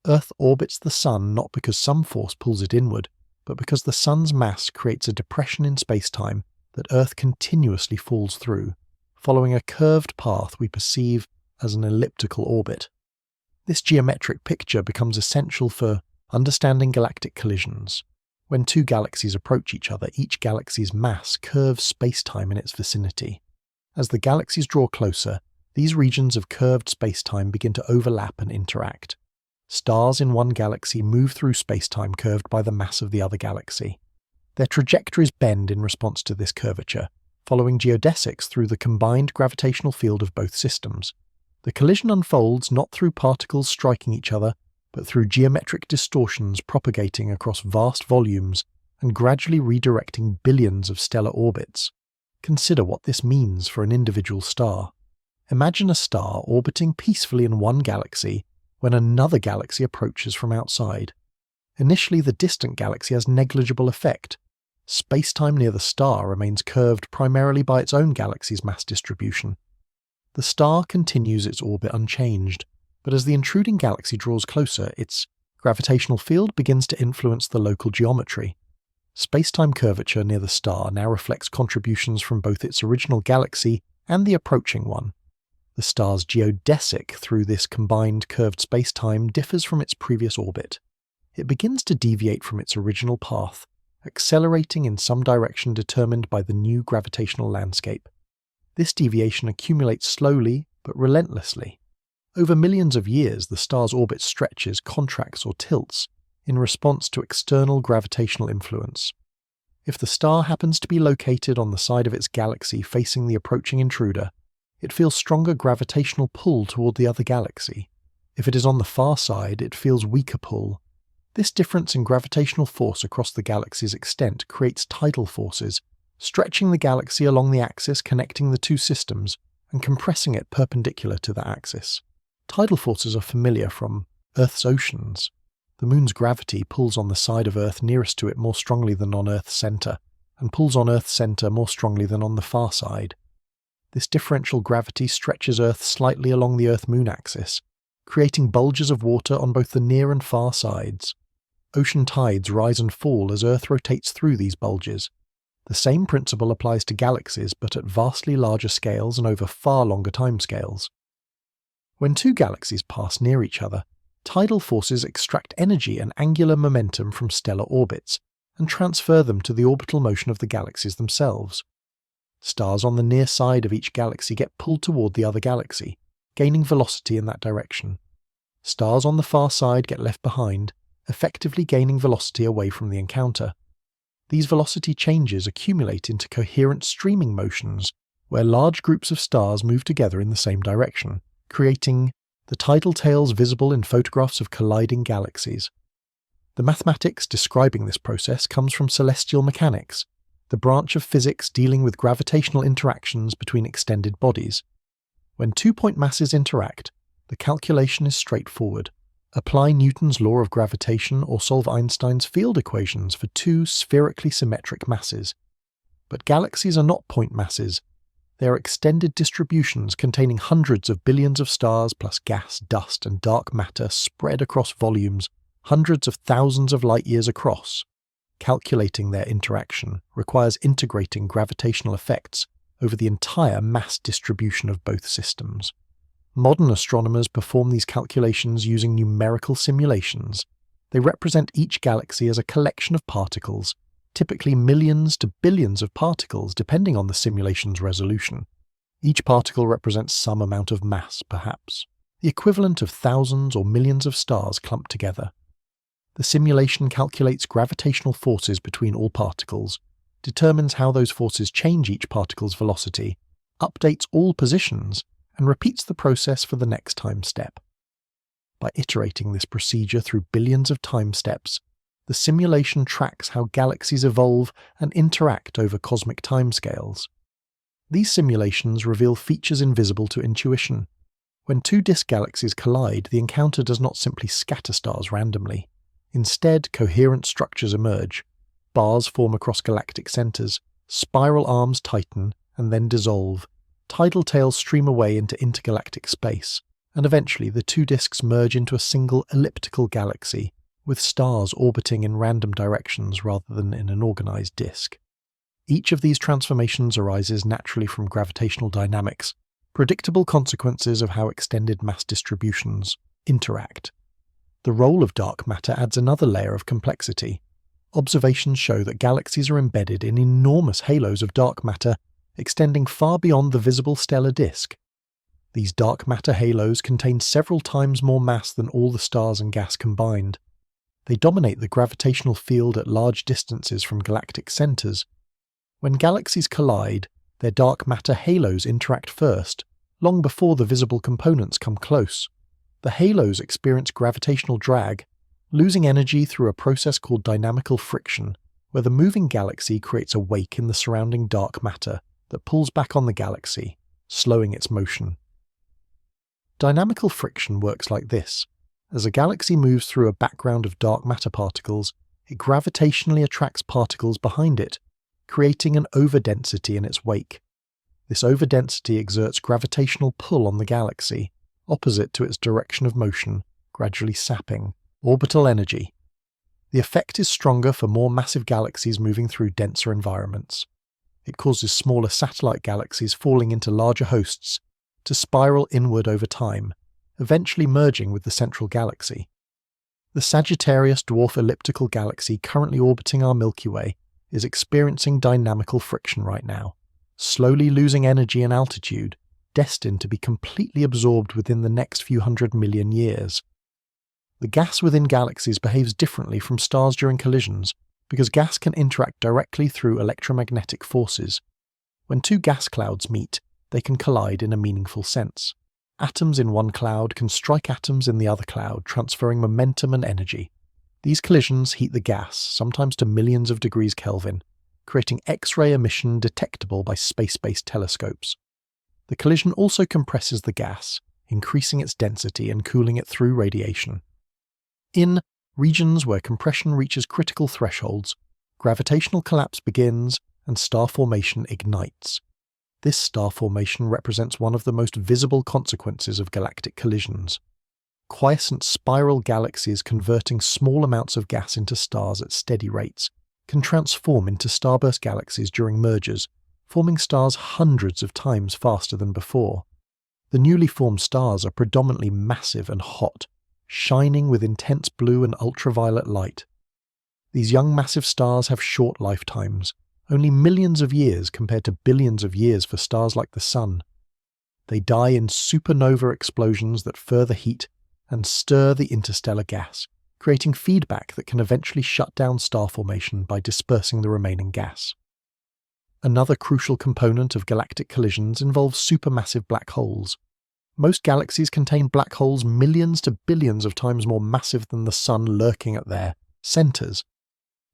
A: Earth orbits the Sun not because some force pulls it inward, but because the Sun's mass creates a depression in space-time that Earth continuously falls through, following a curved path we perceive as an elliptical orbit. This geometric picture becomes essential for understanding galactic collisions. When two galaxies approach each other, each galaxy's mass curves space-time in its vicinity. As the galaxies draw closer, these regions of curved space-time begin to overlap and interact. Stars in one galaxy move through space-time curved by the mass of the other galaxy. Their trajectories bend in response to this curvature, following geodesics through the combined gravitational field of both systems. The collision unfolds not through particles striking each other, but through geometric distortions propagating across vast volumes and gradually redirecting billions of stellar orbits. Consider what this means for an individual star. Imagine a star orbiting peacefully in one galaxy when another galaxy approaches from outside. Initially, the distant galaxy has negligible effect. Space-time near the star remains curved primarily by its own galaxy's mass distribution. The star continues its orbit unchanged, but as the intruding galaxy draws closer, its gravitational field begins to influence the local geometry. Space-time curvature near the star now reflects contributions from both its original galaxy and the approaching one. The star's geodesic through this combined curved space-time differs from its previous orbit. It begins to deviate from its original path, accelerating in some direction determined by the new gravitational landscape. This deviation accumulates slowly but relentlessly. Over millions of years, the star's orbit stretches, contracts, or tilts, in response to external gravitational influence. If the star happens to be located on the side of its galaxy facing the approaching intruder, it feels stronger gravitational pull toward the other galaxy. If it is on the far side, it feels weaker pull. This difference in gravitational force across the galaxy's extent creates tidal forces, stretching the galaxy along the axis connecting the two systems and compressing it perpendicular to the axis. Tidal forces are familiar from Earth's oceans. The Moon's gravity pulls on the side of Earth nearest to it more strongly than on Earth's centre, and pulls on Earth's centre more strongly than on the far side. This differential gravity stretches Earth slightly along the Earth-Moon axis, creating bulges of water on both the near and far sides. Ocean tides rise and fall as Earth rotates through these bulges. The same principle applies to galaxies, but at vastly larger scales and over far longer timescales. When two galaxies pass near each other, tidal forces extract energy and angular momentum from stellar orbits and transfer them to the orbital motion of the galaxies themselves. Stars on the near side of each galaxy get pulled toward the other galaxy, gaining velocity in that direction. Stars on the far side get left behind, effectively gaining velocity away from the encounter. These velocity changes accumulate into coherent streaming motions, where large groups of stars move together in the same direction, creating the tidal tails visible in photographs of colliding galaxies. The mathematics describing this process comes from celestial mechanics, the branch of physics dealing with gravitational interactions between extended bodies. When two-point masses interact, the calculation is straightforward. Apply Newton's law of gravitation or solve Einstein's field equations for two spherically symmetric masses. But galaxies are not point masses. They are extended distributions containing hundreds of billions of stars plus gas, dust, and dark matter spread across volumes hundreds of thousands of light-years across. Calculating their interaction requires integrating gravitational effects over the entire mass distribution of both systems. Modern astronomers perform these calculations using numerical simulations. They represent each galaxy as a collection of particles, typically millions to billions of particles depending on the simulation's resolution. Each particle represents some amount of mass, perhaps, the equivalent of thousands or millions of stars clumped together. The simulation calculates gravitational forces between all particles, determines how those forces change each particle's velocity, updates all positions, and repeats the process for the next time step. By iterating this procedure through billions of time steps, the simulation tracks how galaxies evolve and interact over cosmic timescales. These simulations reveal features invisible to intuition. When two disk galaxies collide, the encounter does not simply scatter stars randomly. Instead, coherent structures emerge. Bars form across galactic centers, spiral arms tighten and then dissolve. Tidal tails stream away into intergalactic space, and eventually the two disks merge into a single elliptical galaxy, with stars orbiting in random directions rather than in an organized disk. Each of these transformations arises naturally from gravitational dynamics, predictable consequences of how extended mass distributions interact. The role of dark matter adds another layer of complexity. Observations show that galaxies are embedded in enormous halos of dark matter extending far beyond the visible stellar disk. These dark matter halos contain several times more mass than all the stars and gas combined. They dominate the gravitational field at large distances from galactic centers. When galaxies collide, their dark matter halos interact first, long before the visible components come close. The halos experience gravitational drag, losing energy through a process called dynamical friction, where the moving galaxy creates a wake in the surrounding dark matter that pulls back on the galaxy, slowing its motion. Dynamical friction works like this. As a galaxy moves through a background of dark matter particles, it gravitationally attracts particles behind it, creating an overdensity in its wake. This overdensity exerts gravitational pull on the galaxy, opposite to its direction of motion, gradually sapping orbital energy. The effect is stronger for more massive galaxies moving through denser environments. It causes smaller satellite galaxies falling into larger hosts to spiral inward over time, eventually merging with the central galaxy. The Sagittarius dwarf elliptical galaxy currently orbiting our Milky Way is experiencing dynamical friction right now, slowly losing energy and altitude, destined to be completely absorbed within the next few 100 million years. The gas within galaxies behaves differently from stars during collisions because gas can interact directly through electromagnetic forces. When two gas clouds meet, they can collide in a meaningful sense. Atoms in one cloud can strike atoms in the other cloud, transferring momentum and energy. These collisions heat the gas, sometimes to millions of degrees Kelvin, creating X-ray emission detectable by space-based telescopes. The collision also compresses the gas, increasing its density and cooling it through radiation. In regions where compression reaches critical thresholds, gravitational collapse begins and star formation ignites. This star formation represents one of the most visible consequences of galactic collisions. Quiescent spiral galaxies converting small amounts of gas into stars at steady rates can transform into starburst galaxies during mergers, forming stars hundreds of times faster than before. The newly formed stars are predominantly massive and hot, shining with intense blue and ultraviolet light. These young massive stars have short lifetimes, only millions of years compared to billions of years for stars like the Sun. They die in supernova explosions that further heat and stir the interstellar gas, creating feedback that can eventually shut down star formation by dispersing the remaining gas. Another crucial component of galactic collisions involves supermassive black holes. Most galaxies contain black holes millions to billions of times more massive than the Sun lurking at their centers.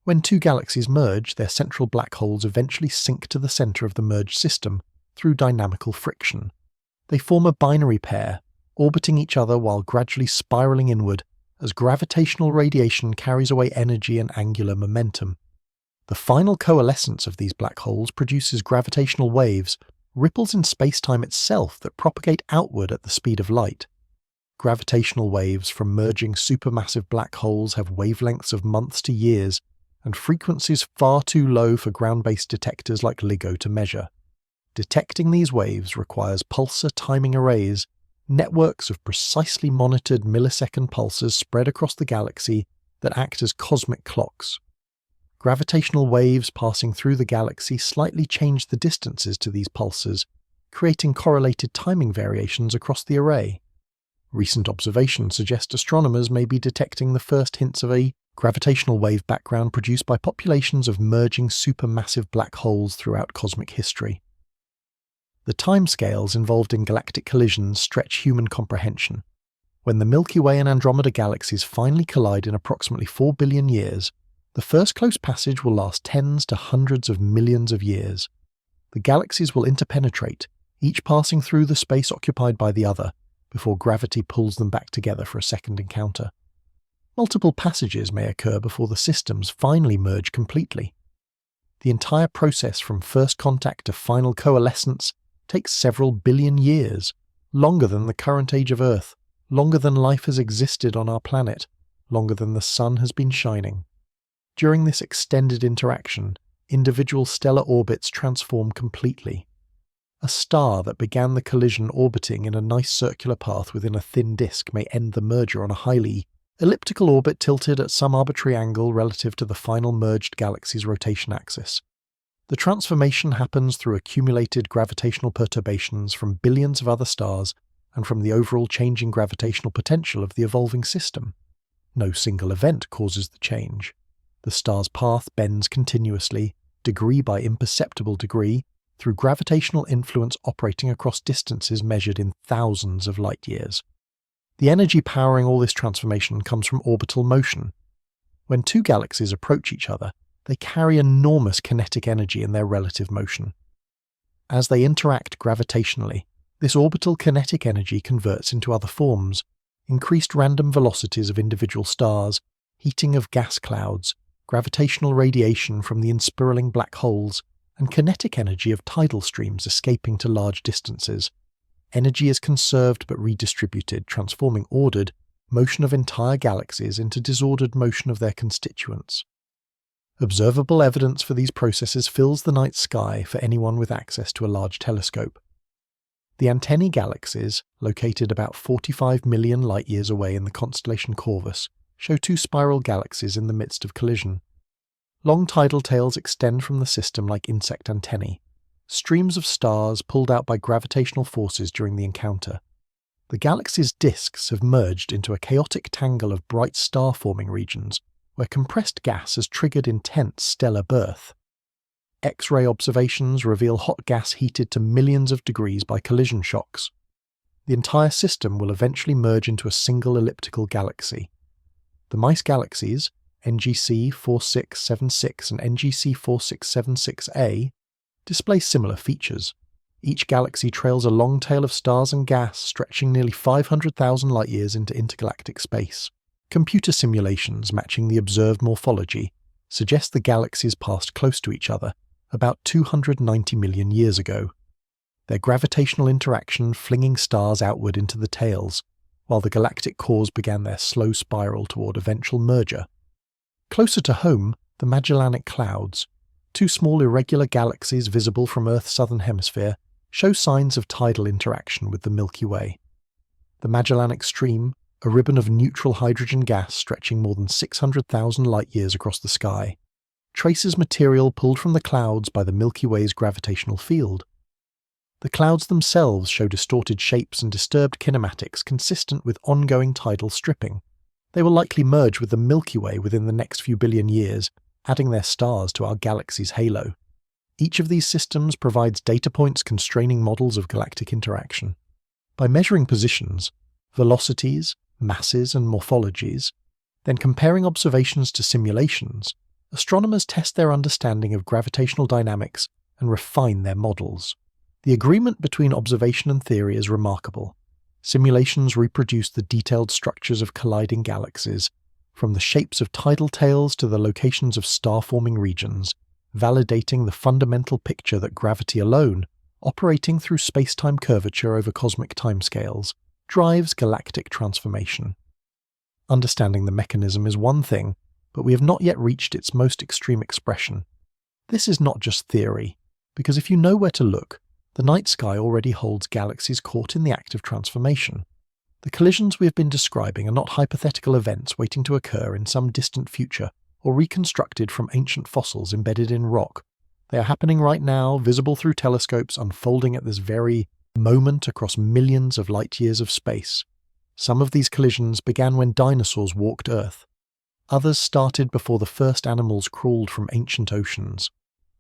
A: When two galaxies merge, their central black holes eventually sink to the center of the merged system through dynamical friction. They form a binary pair, orbiting each other while gradually spiraling inward as gravitational radiation carries away energy and angular momentum. The final coalescence of these black holes produces gravitational waves, ripples in spacetime itself that propagate outward at the speed of light. Gravitational waves from merging supermassive black holes have wavelengths of months to years, and frequencies far too low for ground-based detectors like LIGO to measure. Detecting these waves requires pulsar timing arrays, networks of precisely monitored millisecond pulses spread across the galaxy that act as cosmic clocks. Gravitational waves passing through the galaxy slightly change the distances to these pulses, creating correlated timing variations across the array. Recent observations suggest astronomers may be detecting the first hints of a gravitational wave background produced by populations of merging supermassive black holes throughout cosmic history. The timescales involved in galactic collisions stretch human comprehension. When the Milky Way and Andromeda galaxies finally collide in approximately 4 billion years, the first close passage will last tens to hundreds of millions of years. The galaxies will interpenetrate, each passing through the space occupied by the other, before gravity pulls them back together for a second encounter. Multiple passages may occur before the systems finally merge completely. The entire process from first contact to final coalescence takes several billion years, longer than the current age of Earth, longer than life has existed on our planet, longer than the Sun has been shining. During this extended interaction, individual stellar orbits transform completely. A star that began the collision orbiting in a nice circular path within a thin disk may end the merger on a highly elliptical orbit tilted at some arbitrary angle relative to the final merged galaxy's rotation axis. The transformation happens through accumulated gravitational perturbations from billions of other stars and from the overall changing gravitational potential of the evolving system. No single event causes the change. The star's path bends continuously, degree by imperceptible degree, through gravitational influence operating across distances measured in thousands of light years. The energy powering all this transformation comes from orbital motion. When two galaxies approach each other, they carry enormous kinetic energy in their relative motion. As they interact gravitationally, this orbital kinetic energy converts into other forms: increased random velocities of individual stars, heating of gas clouds, gravitational radiation from the inspiraling black holes, and kinetic energy of tidal streams escaping to large distances. Energy is conserved but redistributed, transforming ordered motion of entire galaxies into disordered motion of their constituents. Observable evidence for these processes fills the night sky for anyone with access to a large telescope. The Antennae galaxies, located about 45 million light-years away in the constellation Corvus, show two spiral galaxies in the midst of collision. Long tidal tails extend from the system like insect antennae, streams of stars pulled out by gravitational forces during the encounter. The galaxy's disks have merged into a chaotic tangle of bright star-forming regions, where compressed gas has triggered intense stellar birth. X-ray observations reveal hot gas heated to millions of degrees by collision shocks. The entire system will eventually merge into a single elliptical galaxy. The mice galaxies, NGC 4676 and NGC 4676a, display similar features. Each galaxy trails a long tail of stars and gas stretching nearly 500,000 light-years into intergalactic space. Computer simulations matching the observed morphology suggest the galaxies passed close to each other about 290 million years ago, their gravitational interaction flinging stars outward into the tails, while the galactic cores began their slow spiral toward eventual merger. Closer to home, the Magellanic Clouds, two small irregular galaxies visible from Earth's southern hemisphere, show signs of tidal interaction with the Milky Way. The Magellanic Stream, a ribbon of neutral hydrogen gas stretching more than 600,000 light-years across the sky, traces material pulled from the clouds by the Milky Way's gravitational field. The clouds themselves show distorted shapes and disturbed kinematics consistent with ongoing tidal stripping. They will likely merge with the Milky Way within the next few billion years, adding their stars to our galaxy's halo. Each of these systems provides data points constraining models of galactic interaction. By measuring positions, velocities, masses, and morphologies, then comparing observations to simulations, astronomers test their understanding of gravitational dynamics and refine their models. The agreement between observation and theory is remarkable. Simulations reproduce the detailed structures of colliding galaxies, from the shapes of tidal tails to the locations of star-forming regions, validating the fundamental picture that gravity alone, operating through spacetime curvature over cosmic timescales, drives galactic transformation. Understanding the mechanism is one thing, but we have not yet reached its most extreme expression. This is not just theory, because if you know where to look, the night sky already holds galaxies caught in the act of transformation. The collisions we have been describing are not hypothetical events waiting to occur in some distant future or reconstructed from ancient fossils embedded in rock. They are happening right now, visible through telescopes, unfolding at this very moment across millions of light-years of space. Some of these collisions began when dinosaurs walked Earth. Others started before the first animals crawled from ancient oceans.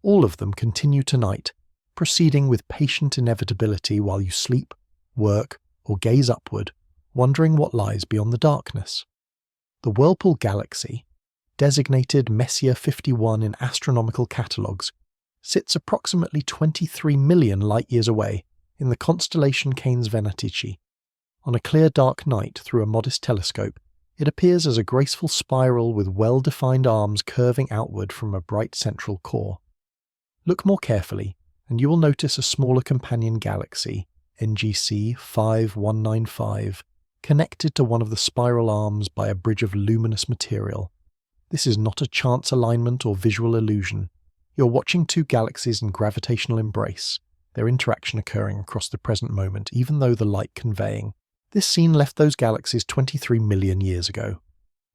A: All of them continue tonight, proceeding with patient inevitability while you sleep, work, or gaze upward, wondering what lies beyond the darkness. The Whirlpool Galaxy, designated Messier 51 in astronomical catalogues, sits approximately 23 million light-years away in the constellation Canes Venatici. On a clear dark night through a modest telescope, it appears as a graceful spiral with well-defined arms curving outward from a bright central core. Look more carefully, and you will notice a smaller companion galaxy, NGC 5195, connected to one of the spiral arms by a bridge of luminous material. This is not a chance alignment or visual illusion. You're watching two galaxies in gravitational embrace, their interaction occurring across the present moment, even though the light conveying. This scene left those galaxies 23 million years ago.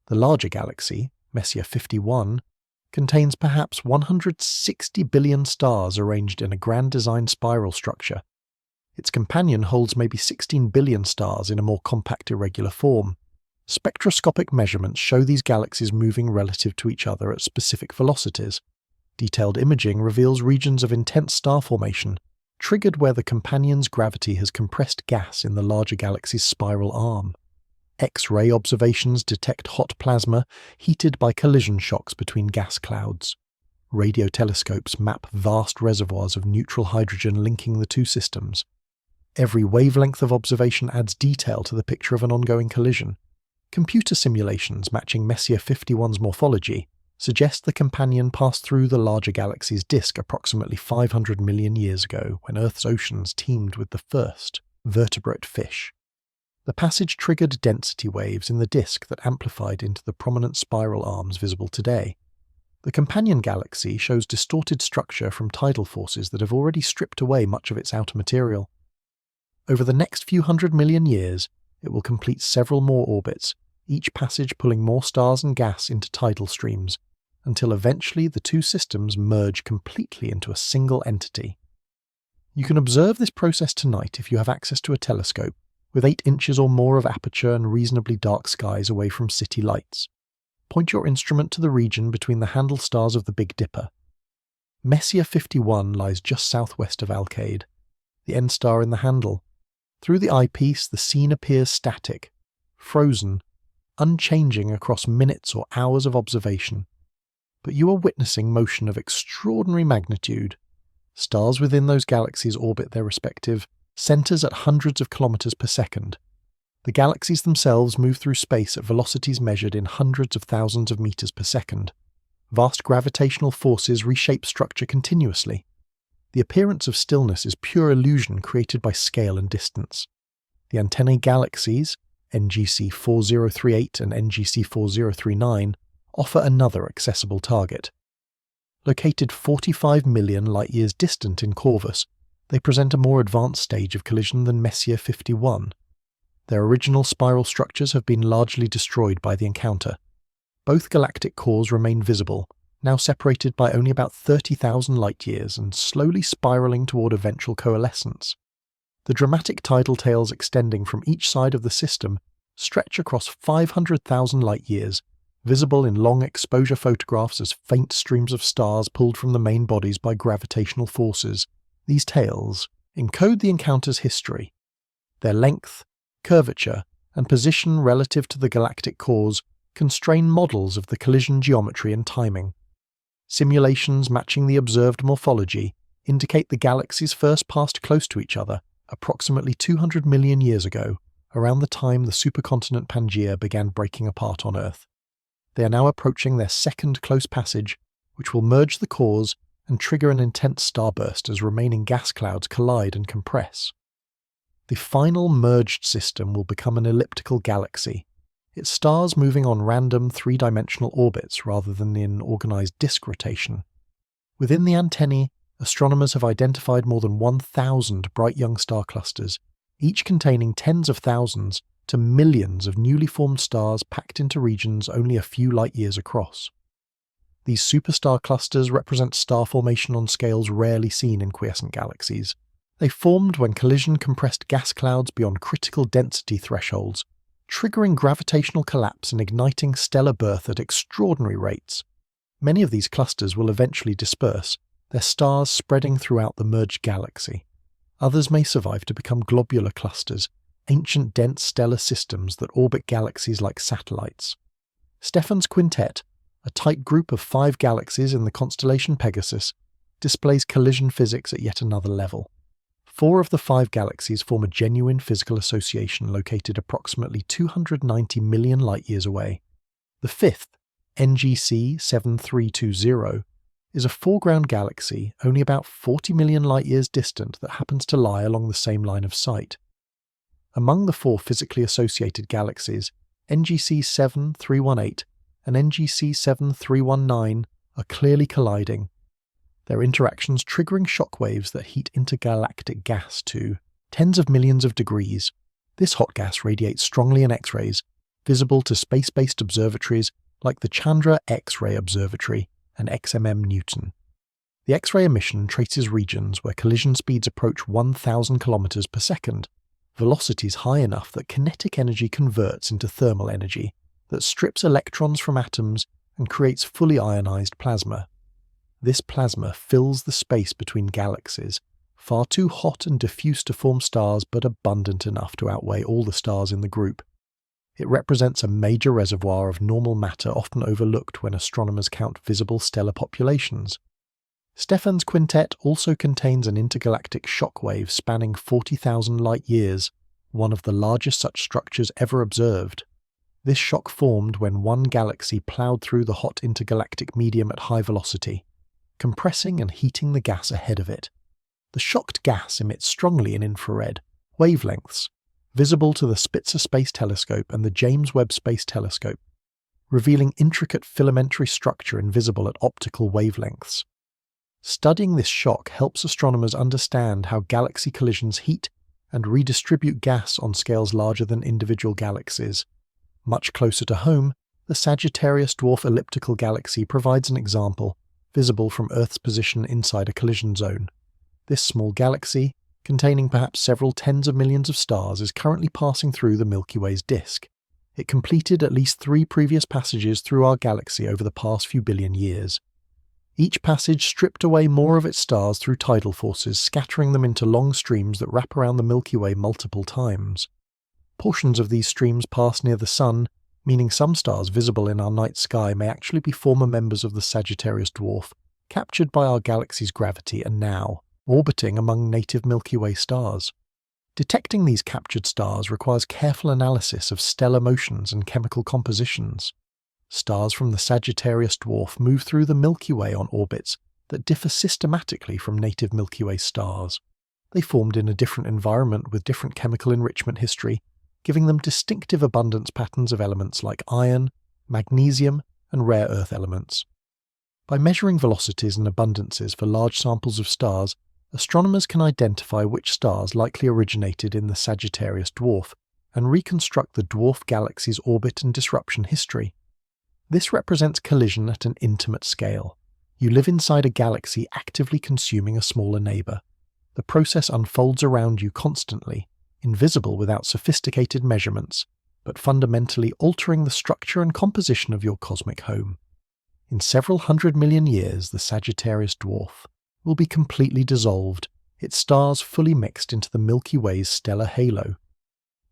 A: The larger galaxy, Messier 51, contains perhaps 160 billion stars arranged in a grand design spiral structure. Its companion holds maybe 16 billion stars in a more compact irregular form. Spectroscopic measurements show these galaxies moving relative to each other at specific velocities. Detailed imaging reveals regions of intense star formation, triggered where the companion's gravity has compressed gas in the larger galaxy's spiral arm. X-ray observations detect hot plasma heated by collision shocks between gas clouds. Radio telescopes map vast reservoirs of neutral hydrogen linking the two systems. Every wavelength of observation adds detail to the picture of an ongoing collision. Computer simulations matching Messier 51's morphology suggest the companion passed through the larger galaxy's disk approximately 500 million years ago when Earth's oceans teemed with the first vertebrate fish. The passage triggered density waves in the disk that amplified into the prominent spiral arms visible today. The companion galaxy shows distorted structure from tidal forces that have already stripped away much of its outer material. Over the next few 100 million years, it will complete several more orbits, each passage pulling more stars and gas into tidal streams, until eventually the two systems merge completely into a single entity. You can observe this process tonight if you have access to a telescope, with 8 inches or more of aperture and reasonably dark skies away from city lights. Point your instrument to the region between the handle stars of the Big Dipper. Messier 51 lies just southwest of Alkaid, the end star in the handle. Through the eyepiece, the scene appears static, frozen, unchanging across minutes or hours of observation. But you are witnessing motion of extraordinary magnitude. Stars within those galaxies orbit their respective centers at hundreds of kilometers per second. The galaxies themselves move through space at velocities measured in hundreds of thousands of meters per second. Vast gravitational forces reshape structure continuously. The appearance of stillness is pure illusion created by scale and distance. The antennae galaxies, NGC 4038 and NGC 4039, offer another accessible target. Located 45 million light-years distant in Corvus, they present a more advanced stage of collision than Messier 51. Their original spiral structures have been largely destroyed by the encounter. Both galactic cores remain visible, now separated by only about 30,000 light-years and slowly spiraling toward eventual coalescence. The dramatic tidal tails extending from each side of the system stretch across 500,000 light-years, visible in long exposure photographs as faint streams of stars pulled from the main bodies by gravitational forces. These tails encode the encounter's history. Their length, curvature, and position relative to the galactic cores constrain models of the collision geometry and timing. Simulations matching the observed morphology indicate the galaxies first passed close to each other approximately 200 million years ago, around the time the supercontinent Pangaea began breaking apart on Earth. They are now approaching their second close passage, which will merge the cores and trigger an intense starburst as remaining gas clouds collide and compress. The final merged system will become an elliptical galaxy, its stars moving on random three-dimensional orbits rather than in organized disk rotation. Within the antennae, astronomers have identified more than 1,000 bright young star clusters, each containing tens of thousands to millions of newly formed stars packed into regions only a few light-years across. These superstar clusters represent star formation on scales rarely seen in quiescent galaxies. They formed when collision compressed gas clouds beyond critical density thresholds, triggering gravitational collapse and igniting stellar birth at extraordinary rates. Many of these clusters will eventually disperse, their stars spreading throughout the merged galaxy. Others may survive to become globular clusters, ancient dense stellar systems that orbit galaxies like satellites. Stephan's quintet, a tight group of 5 galaxies in the constellation Pegasus, displays collision physics at yet another level. 4 of the 5 galaxies form a genuine physical association located approximately 290 million light-years away. The 5th, NGC 7320, is a foreground galaxy only about 40 million light-years distant that happens to lie along the same line of sight. Among the 4 physically associated galaxies, NGC 7318 and NGC 7319 are clearly colliding, their interactions triggering shockwaves that heat intergalactic gas to tens of millions of degrees. This hot gas radiates strongly in X-rays, visible to space-based observatories like the Chandra X-ray Observatory and XMM Newton. The X-ray emission traces regions where collision speeds approach 1,000 kilometers per second, velocities high enough that kinetic energy converts into thermal energy that strips electrons from atoms and creates fully ionized plasma. This plasma fills the space between galaxies, far too hot and diffuse to form stars but abundant enough to outweigh all the stars in the group. It represents a major reservoir of normal matter often overlooked when astronomers count visible stellar populations. Stephan's quintet also contains an intergalactic shockwave spanning 40,000 light-years, one of the largest such structures ever observed. This shock formed when one galaxy ploughed through the hot intergalactic medium at high velocity, compressing and heating the gas ahead of it. The shocked gas emits strongly in infrared wavelengths, visible to the Spitzer Space Telescope and the James Webb Space Telescope, revealing intricate filamentary structure invisible at optical wavelengths. Studying this shock helps astronomers understand how galaxy collisions heat and redistribute gas on scales larger than individual galaxies. Much closer to home, the Sagittarius dwarf elliptical galaxy provides an example, visible from Earth's position inside a collision zone. This small galaxy, containing perhaps several tens of millions of stars, is currently passing through the Milky Way's disk. It completed at least 3 previous passages through our galaxy over the past few billion years. Each passage stripped away more of its stars through tidal forces, scattering them into long streams that wrap around the Milky Way multiple times. Portions of these streams pass near the Sun, meaning some stars visible in our night sky may actually be former members of the Sagittarius dwarf, captured by our galaxy's gravity and now orbiting among native Milky Way stars. Detecting these captured stars requires careful analysis of stellar motions and chemical compositions. Stars from the Sagittarius dwarf move through the Milky Way on orbits that differ systematically from native Milky Way stars. They formed in a different environment with different chemical enrichment history, giving them distinctive abundance patterns of elements like iron, magnesium, and rare earth elements. By measuring velocities and abundances for large samples of stars, astronomers can identify which stars likely originated in the Sagittarius dwarf and reconstruct the dwarf galaxy's orbit and disruption history. This represents collision at an intimate scale. You live inside a galaxy actively consuming a smaller neighbour. The process unfolds around you constantly, invisible without sophisticated measurements, but fundamentally altering the structure and composition of your cosmic home. In several 100 million years, the Sagittarius dwarf will be completely dissolved, its stars fully mixed into the Milky Way's stellar halo.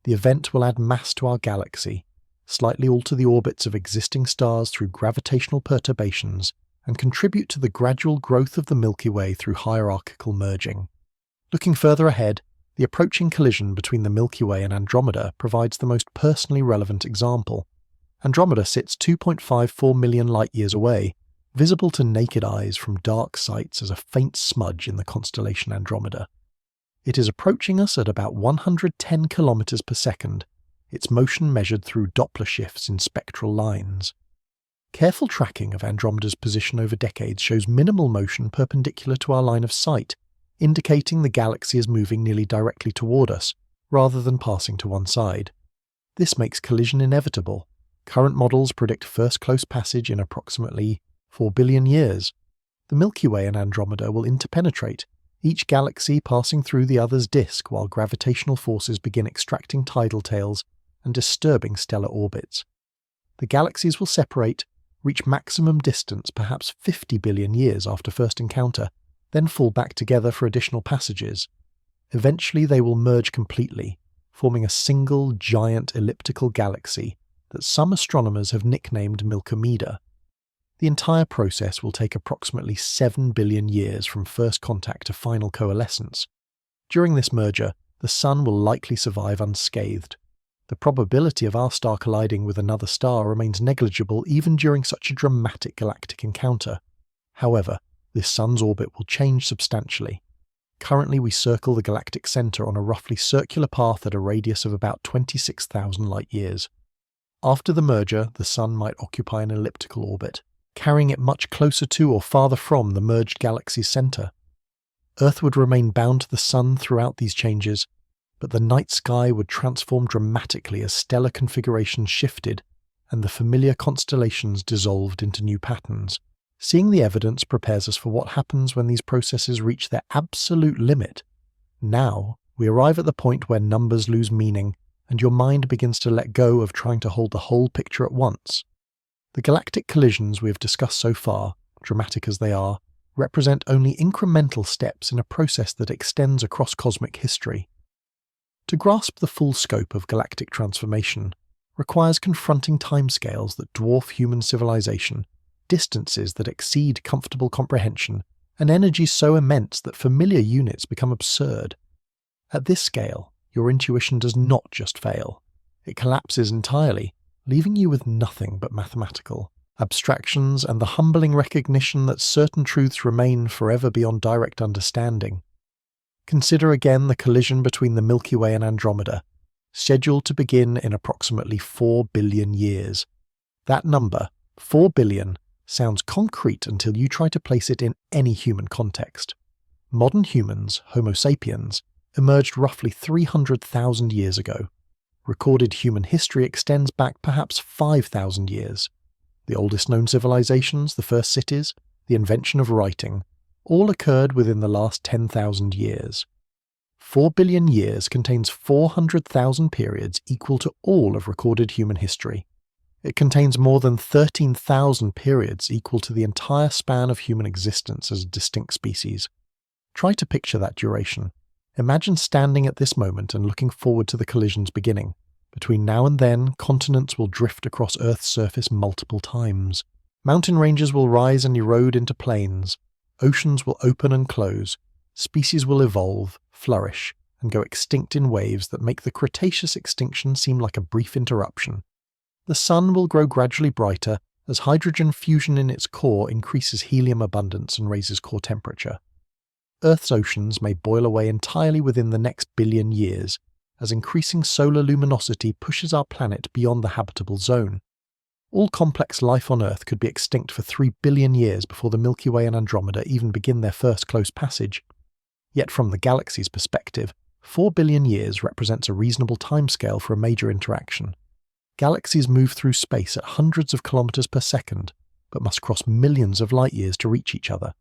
A: The event will add mass to our galaxy, slightly alter the orbits of existing stars through gravitational perturbations, and contribute to the gradual growth of the Milky Way through hierarchical merging. Looking further ahead, the approaching collision between the Milky Way and Andromeda provides the most personally relevant example. Andromeda sits 2.54 million light-years away, visible to naked eyes from dark sites as a faint smudge in the constellation Andromeda. It is approaching us at about 110 kilometers per second, its motion measured through Doppler shifts in spectral lines. Careful tracking of Andromeda's position over decades shows minimal motion perpendicular to our line of sight, indicating the galaxy is moving nearly directly toward us, rather than passing to one side. This makes collision inevitable. Current models predict first close passage in approximately 4 billion years. The Milky Way and Andromeda will interpenetrate, each galaxy passing through the other's disk while gravitational forces begin extracting tidal tails and disturbing stellar orbits. The galaxies will separate, reach maximum distance perhaps 50 billion years after first encounter, then fall back together for additional passages. Eventually they will merge completely, forming a single giant elliptical galaxy that some astronomers have nicknamed Milkomeda. The entire process will take approximately 7 billion years from first contact to final coalescence. During this merger, the Sun will likely survive unscathed. The probability of our star colliding with another star remains negligible even during such a dramatic galactic encounter. However, this Sun's orbit will change substantially. Currently we circle the galactic centre on a roughly circular path at a radius of about 26,000 light-years. After the merger, the Sun might occupy an elliptical orbit, carrying it much closer to or farther from the merged galaxy's centre. Earth would remain bound to the Sun throughout these changes, but the night sky would transform dramatically as stellar configurations shifted and the familiar constellations dissolved into new patterns. Seeing the evidence prepares us for what happens when these processes reach their absolute limit. Now, we arrive at the point where numbers lose meaning, and your mind begins to let go of trying to hold the whole picture at once. The galactic collisions we have discussed so far, dramatic as they are, represent only incremental steps in a process that extends across cosmic history. To grasp the full scope of galactic transformation requires confronting timescales that dwarf human civilization, distances that exceed comfortable comprehension, and energies so immense that familiar units become absurd. At this scale, your intuition does not just fail. It collapses entirely, leaving you with nothing but mathematical abstractions and the humbling recognition that certain truths remain forever beyond direct understanding. Consider again the collision between the Milky Way and Andromeda, scheduled to begin in approximately 4 billion years. That number, 4 billion, sounds concrete until you try to place it in any human context. Modern humans, Homo sapiens, emerged roughly 300,000 years ago. Recorded human history extends back perhaps 5,000 years. The oldest known civilizations, the first cities, the invention of writing, all occurred within the last 10,000 years. 4 billion years contains 400,000 periods equal to all of recorded human history. It contains more than 13,000 periods equal to the entire span of human existence as a distinct species. Try to picture that duration. Imagine standing at this moment and looking forward to the collision's beginning. Between now and then, continents will drift across Earth's surface multiple times. Mountain ranges will rise and erode into plains. Oceans will open and close. Species will evolve, flourish, and go extinct in waves that make the Cretaceous extinction seem like a brief interruption. The sun will grow gradually brighter as hydrogen fusion in its core increases helium abundance and raises core temperature. Earth's oceans may boil away entirely within the next billion years, as increasing solar luminosity pushes our planet beyond the habitable zone. All complex life on Earth could be extinct for 3 billion years before the Milky Way and Andromeda even begin their first close passage. Yet from the galaxy's perspective, 4 billion years represents a reasonable timescale for a major interaction. Galaxies move through space at hundreds of kilometers per second, but must cross millions of light years to reach each other.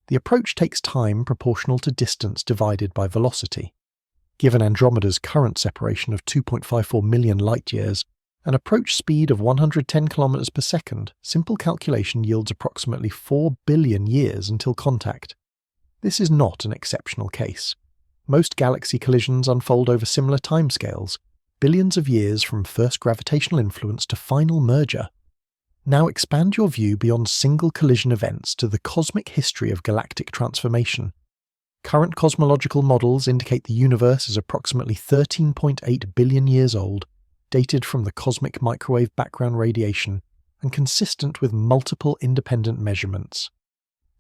A: The approach takes time proportional to distance divided by velocity. Given Andromeda's current separation of 2.54 million light-years, an approach speed of 110 km per second, simple calculation yields approximately 4 billion years until contact. This is not an exceptional case. Most galaxy collisions unfold over similar timescales, billions of years from first gravitational influence to final merger. Now expand your view beyond single collision events to the cosmic history of galactic transformation. Current cosmological models indicate the universe is approximately 13.8 billion years old, dated from the cosmic microwave background radiation, and consistent with multiple independent measurements.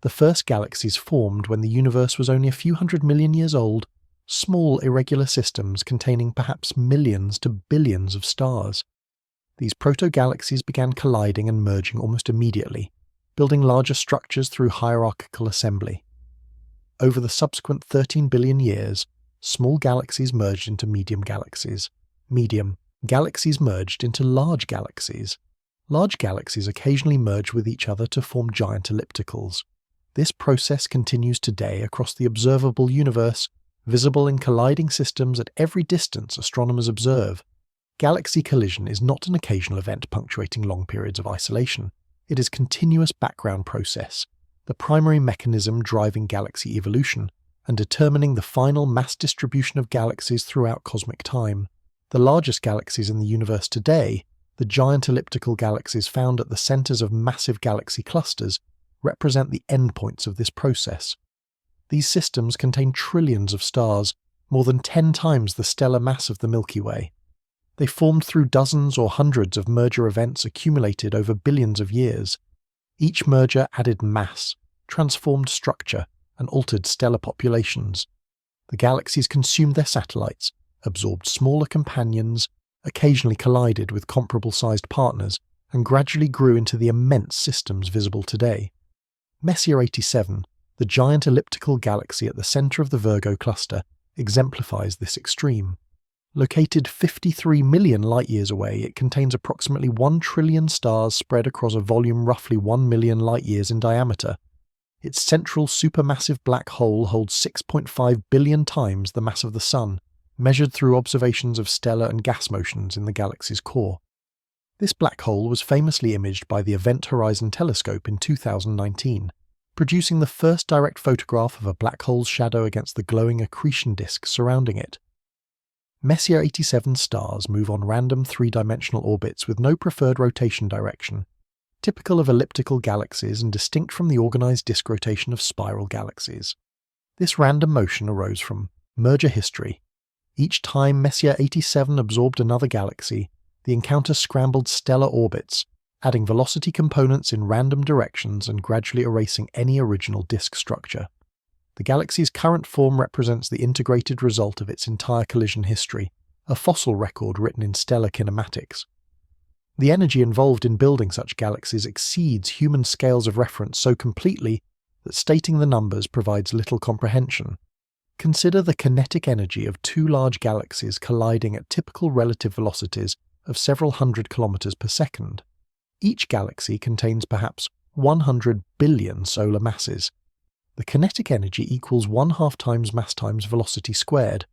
A: The first galaxies formed when the universe was only a few hundred million years old, small irregular systems containing perhaps millions to billions of stars. These proto-galaxies began colliding and merging almost immediately, building larger structures through hierarchical assembly. Over the subsequent 13 billion years, small galaxies merged into medium galaxies. Medium galaxies merged into large galaxies. Large galaxies occasionally merge with each other to form giant ellipticals. This process continues today across the observable universe, visible in colliding systems at every distance astronomers observe. Galaxy collision is not an occasional event punctuating long periods of isolation. It is a continuous background process, the primary mechanism driving galaxy evolution and determining the final mass distribution of galaxies throughout cosmic time. The largest galaxies in the universe today, the giant elliptical galaxies found at the centers of massive galaxy clusters, represent the endpoints of this process. These systems contain trillions of stars, more than 10 times the stellar mass of the Milky Way. They formed through dozens or hundreds of merger events accumulated over billions of years. Each merger added mass, transformed structure, and altered stellar populations. The galaxies consumed their satellites, absorbed smaller companions, occasionally collided with comparable-sized partners, and gradually grew into the immense systems visible today. Messier 87, the giant elliptical galaxy at the center of the Virgo cluster, exemplifies this extreme. Located 53 million light-years away, it contains approximately 1 trillion stars spread across a volume roughly 1 million light-years in diameter. Its central supermassive black hole holds 6.5 billion times the mass of the Sun, measured through observations of stellar and gas motions in the galaxy's core. This black hole was famously imaged by the Event Horizon Telescope in 2019, producing the first direct photograph of a black hole's shadow against the glowing accretion disk surrounding it. Messier 87 stars move on random three-dimensional orbits with no preferred rotation direction, typical of elliptical galaxies and distinct from the organized disk rotation of spiral galaxies. This random motion arose from merger history. Each time Messier 87 absorbed another galaxy, the encounter scrambled stellar orbits, adding velocity components in random directions and gradually erasing any original disk structure. The galaxy's current form represents the integrated result of its entire collision history, a fossil record written in stellar kinematics. The energy involved in building such galaxies exceeds human scales of reference so completely that stating the numbers provides little comprehension. Consider the kinetic energy of two large galaxies colliding at typical relative velocities of several hundred kilometers per second. Each galaxy contains perhaps 100 billion solar masses. the kinetic energy equals 1/2 times mass times velocity squared.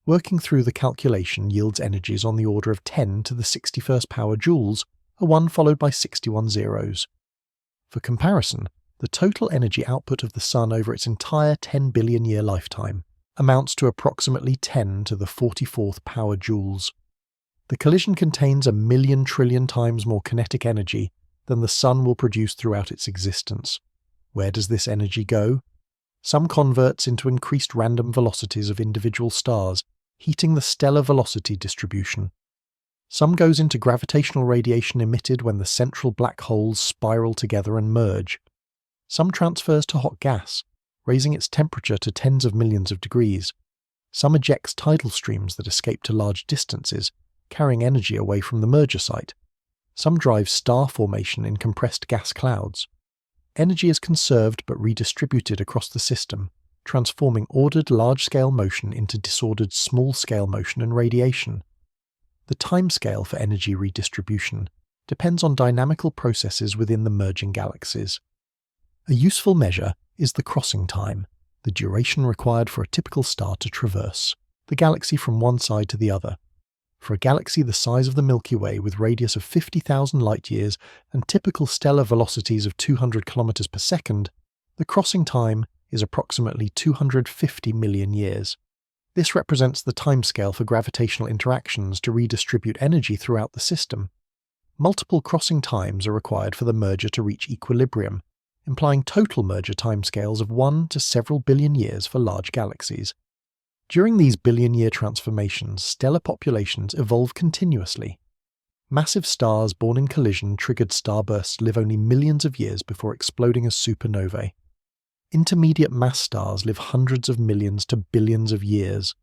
A: Working through the calculation yields energies on the order of 10 to the 61st power joules, a 1 followed by 61 zeros. For comparison, the total energy output of the Sun over its entire 10 billion year lifetime amounts to approximately 10 to the 44th power joules. The collision contains 1,000,000 trillion times more kinetic energy than the Sun will produce throughout its existence. Where does this energy go? Some converts into increased random velocities of individual stars, heating the stellar velocity distribution. Some goes into gravitational radiation emitted when the central black holes spiral together and merge. Some transfers to hot gas, raising its temperature to tens of millions of degrees. Some ejects tidal streams that escape to large distances, carrying energy away from the merger site. Some drive star formation in compressed gas clouds. Energy is conserved but redistributed across the system, transforming ordered large-scale motion into disordered small-scale motion and radiation. The timescale for energy redistribution depends on dynamical processes within the merging galaxies. A useful measure is the crossing time, the duration required for a typical star to traverse the galaxy from one side to the other. For a galaxy the size of the Milky Way with radius of 50,000 light-years and typical stellar velocities of 200 km per second, the crossing time is approximately 250 million years. This represents the timescale for gravitational interactions to redistribute energy throughout the system. Multiple crossing times are required for the merger to reach equilibrium, implying total merger timescales of 1 to several billion years for large galaxies. During these billion-year transformations, stellar populations evolve continuously. Massive stars born in collision-triggered starbursts live only millions of years before exploding as supernovae. Intermediate mass stars live hundreds of millions to billions of years.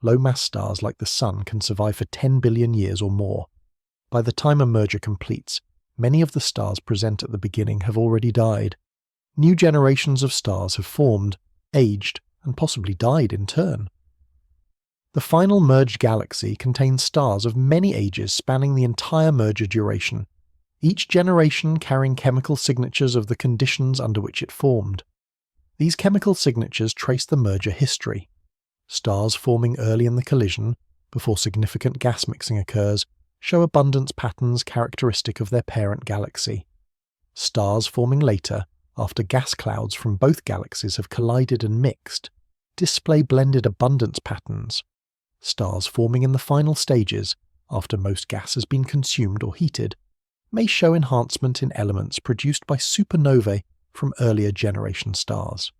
A: Low-mass stars like the Sun can survive for 10 billion years or more. By the time a merger completes, many of the stars present at the beginning have already died. New generations of stars have formed, aged, and possibly died in turn. The final merged galaxy contains stars of many ages spanning the entire merger duration, each generation carrying chemical signatures of the conditions under which it formed. These chemical signatures trace the merger history. Stars forming early in the collision, before significant gas mixing occurs, show abundance patterns characteristic of their parent galaxy. Stars forming later, after gas clouds from both galaxies have collided and mixed, display blended abundance patterns. Stars forming in the final stages, after most gas has been consumed or heated, may show enhancement in elements produced by supernovae from earlier generation stars.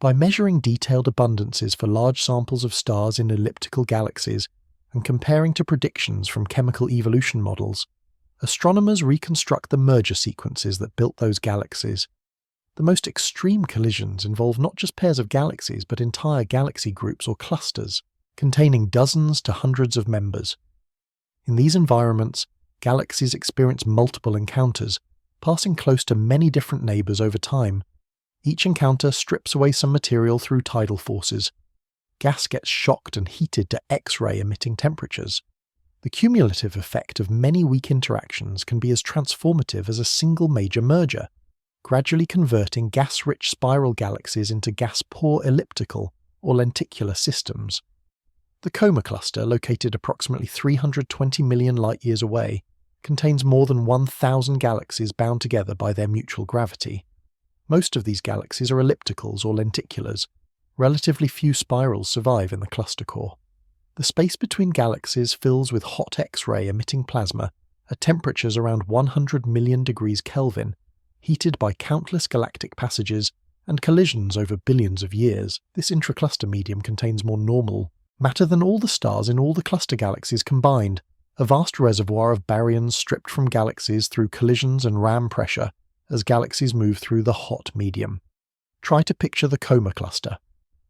A: By measuring detailed abundances for large samples of stars in elliptical galaxies and comparing to predictions from chemical evolution models, astronomers reconstruct the merger sequences that built those galaxies. The most extreme collisions involve not just pairs of galaxies but entire galaxy groups or clusters, containing dozens to hundreds of members. In these environments, galaxies experience multiple encounters, passing close to many different neighbours over time. Each encounter strips away some material through tidal forces. Gas gets shocked and heated to X-ray emitting temperatures. The cumulative effect of many weak interactions can be as transformative as a single major merger, gradually converting gas-rich spiral galaxies into gas-poor elliptical or lenticular systems. The Coma cluster, located approximately 320 million light-years away, contains more than 1,000 galaxies bound together by their mutual gravity. Most of these galaxies are ellipticals or lenticulars. Relatively few spirals survive in the cluster core. The space between galaxies fills with hot X-ray emitting plasma at temperatures around 100 million degrees Kelvin, heated by countless galactic passages and collisions over billions of years. This intracluster medium contains more normal matter than all the stars in all the cluster galaxies combined, a vast reservoir of baryons stripped from galaxies through collisions and ram pressure as galaxies move through the hot medium. Try to picture the Coma cluster.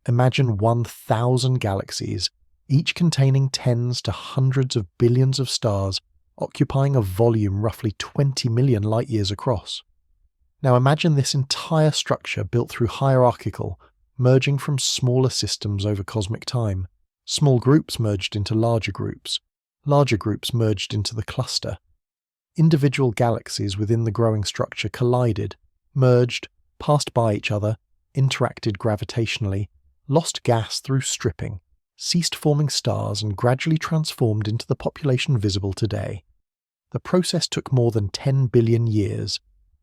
A: Imagine 1,000 galaxies, each containing tens to hundreds of billions of stars, occupying a volume roughly 20 million light-years across. Now imagine this entire structure built through hierarchical, merging from smaller systems over cosmic time. Small groups merged into larger groups merged into the cluster. Individual galaxies within the growing structure collided, merged, passed by each other, interacted gravitationally, lost gas through stripping, ceased forming stars and gradually transformed into the population visible today. The process took more than 10 billion years,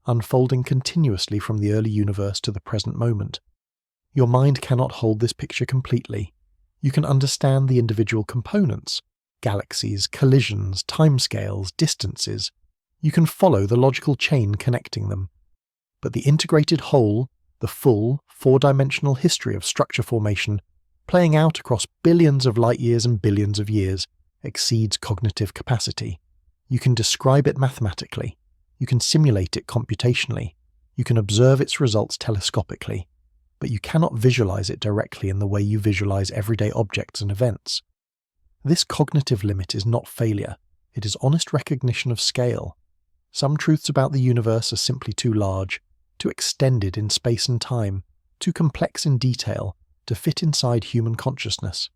A: unfolding continuously from the early universe to the present moment. Your mind cannot hold this picture completely. You can understand the individual components, galaxies, collisions, timescales, distances. You can follow the logical chain connecting them. But the integrated whole, the full, four-dimensional history of structure formation, playing out across billions of light years and billions of years, exceeds cognitive capacity. You can describe it mathematically. You can simulate it computationally. You can observe its results telescopically. But you cannot visualize it directly in the way you visualize everyday objects and events. This cognitive limit is not failure. It is honest recognition of scale. Some truths about the universe are simply too large, too extended in space and time, too complex in detail to fit inside human consciousness.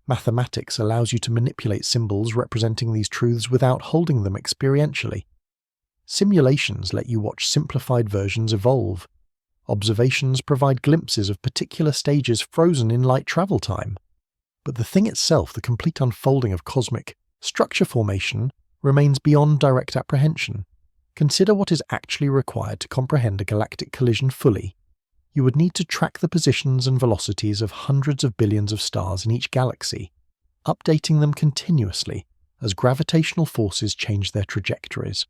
A: Mathematics allows you to manipulate symbols representing these truths without holding them experientially. Simulations let you watch simplified versions evolve. Observations provide glimpses of particular stages frozen in light travel time. But the thing itself, the complete unfolding of cosmic structure formation, remains beyond direct apprehension. Consider what is actually required to comprehend a galactic collision fully. You would need to track the positions and velocities of hundreds of billions of stars in each galaxy, updating them continuously as gravitational forces change their trajectories.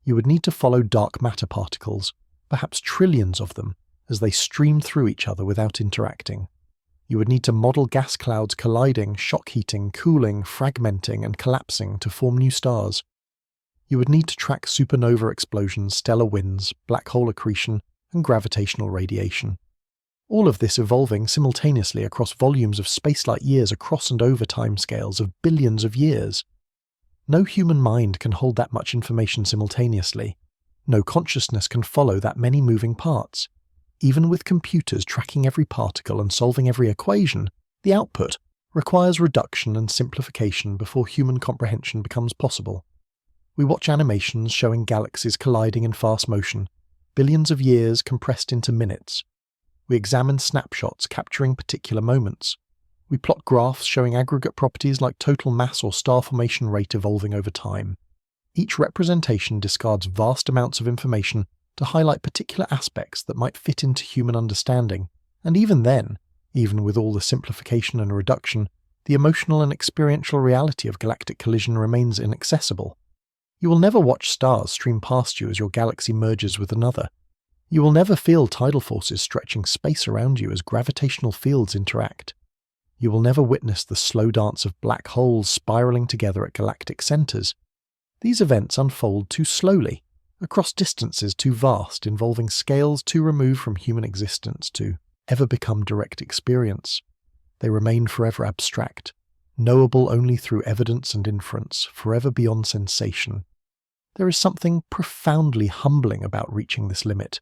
A: You would need to follow dark matter particles, perhaps trillions of them, as they stream through each other without interacting. You would need to model gas clouds colliding, shock heating, cooling, fragmenting, and collapsing to form new stars. You would need to track supernova explosions, stellar winds, black hole accretion, and gravitational radiation. All of this evolving simultaneously across volumes of spacelight years across and over timescales of billions of years. No human mind can hold that much information simultaneously. No consciousness can follow that many moving parts. Even with computers tracking every particle and solving every equation, the output requires reduction and simplification before human comprehension becomes possible. We watch animations showing galaxies colliding in fast motion, billions of years compressed into minutes. We examine snapshots capturing particular moments. We plot graphs showing aggregate properties like total mass or star formation rate evolving over time. Each representation discards vast amounts of information to highlight particular aspects that might fit into human understanding, and even then, even with all the simplification and reduction, the emotional and experiential reality of galactic collision remains inaccessible. You will never watch stars stream past you as your galaxy merges with another. You will never feel tidal forces stretching space around you as gravitational fields interact. You will never witness the slow dance of black holes spiraling together at galactic centers. These events unfold too slowly, across distances too vast, involving scales too removed from human existence to ever become direct experience. They remain forever abstract, knowable only through evidence and inference, forever beyond sensation. There is something profoundly humbling about reaching this limit.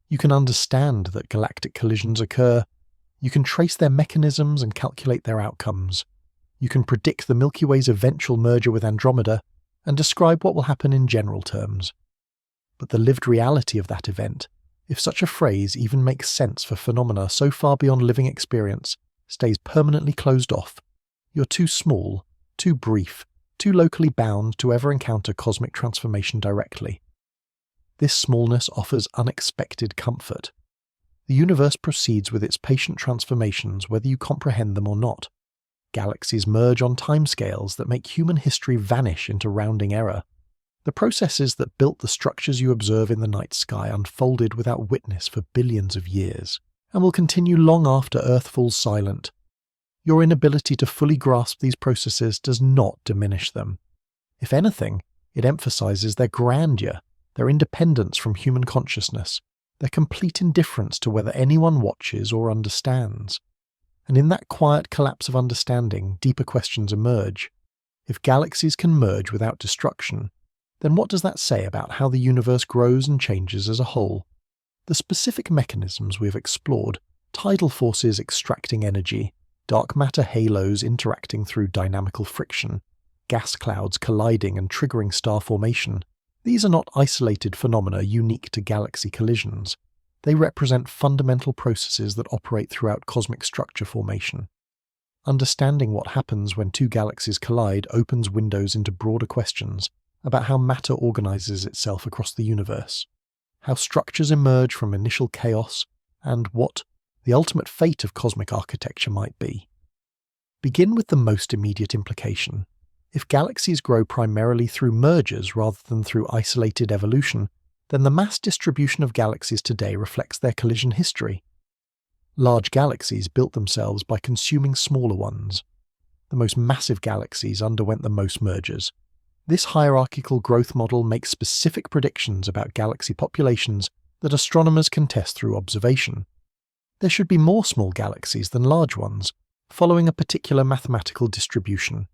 A: You can understand that galactic collisions occur. You can trace their mechanisms and calculate their outcomes. You can predict the Milky Way's eventual merger with Andromeda and describe what will happen in general terms. But the lived reality of that event, if such a phrase even makes sense for phenomena so far beyond living experience, stays permanently closed off. You're too small, too brief, too locally bound to ever encounter cosmic transformation directly. This smallness offers unexpected comfort. The universe proceeds with its patient transformations whether you comprehend them or not. Galaxies merge on timescales that make human history vanish into rounding error. The processes that built the structures you observe in the night sky unfolded without witness for billions of years, and will continue long after Earth falls silent. Your inability to fully grasp these processes does not diminish them. If anything, it emphasizes their grandeur, their independence from human consciousness, their complete indifference to whether anyone watches or understands. And in that quiet collapse of understanding, deeper questions emerge. If galaxies can merge without destruction, then what does that say about how the universe grows and changes as a whole? The specific mechanisms we have explored, tidal forces extracting energy, dark matter halos interacting through dynamical friction, gas clouds colliding and triggering star formation, these are not isolated phenomena unique to galaxy collisions. They represent fundamental processes that operate throughout cosmic structure formation. Understanding what happens when two galaxies collide opens windows into broader questions about how matter organizes itself across the universe, how structures emerge from initial chaos, and what the ultimate fate of cosmic architecture might be. Begin with the most immediate implication. If galaxies grow primarily through mergers rather than through isolated evolution, then the mass distribution of galaxies today reflects their collision history. Large galaxies built themselves by consuming smaller ones. The most massive galaxies underwent the most mergers. This hierarchical growth model makes specific predictions about galaxy populations that astronomers can test through observation. There should be more small galaxies than large ones, following a particular mathematical distribution.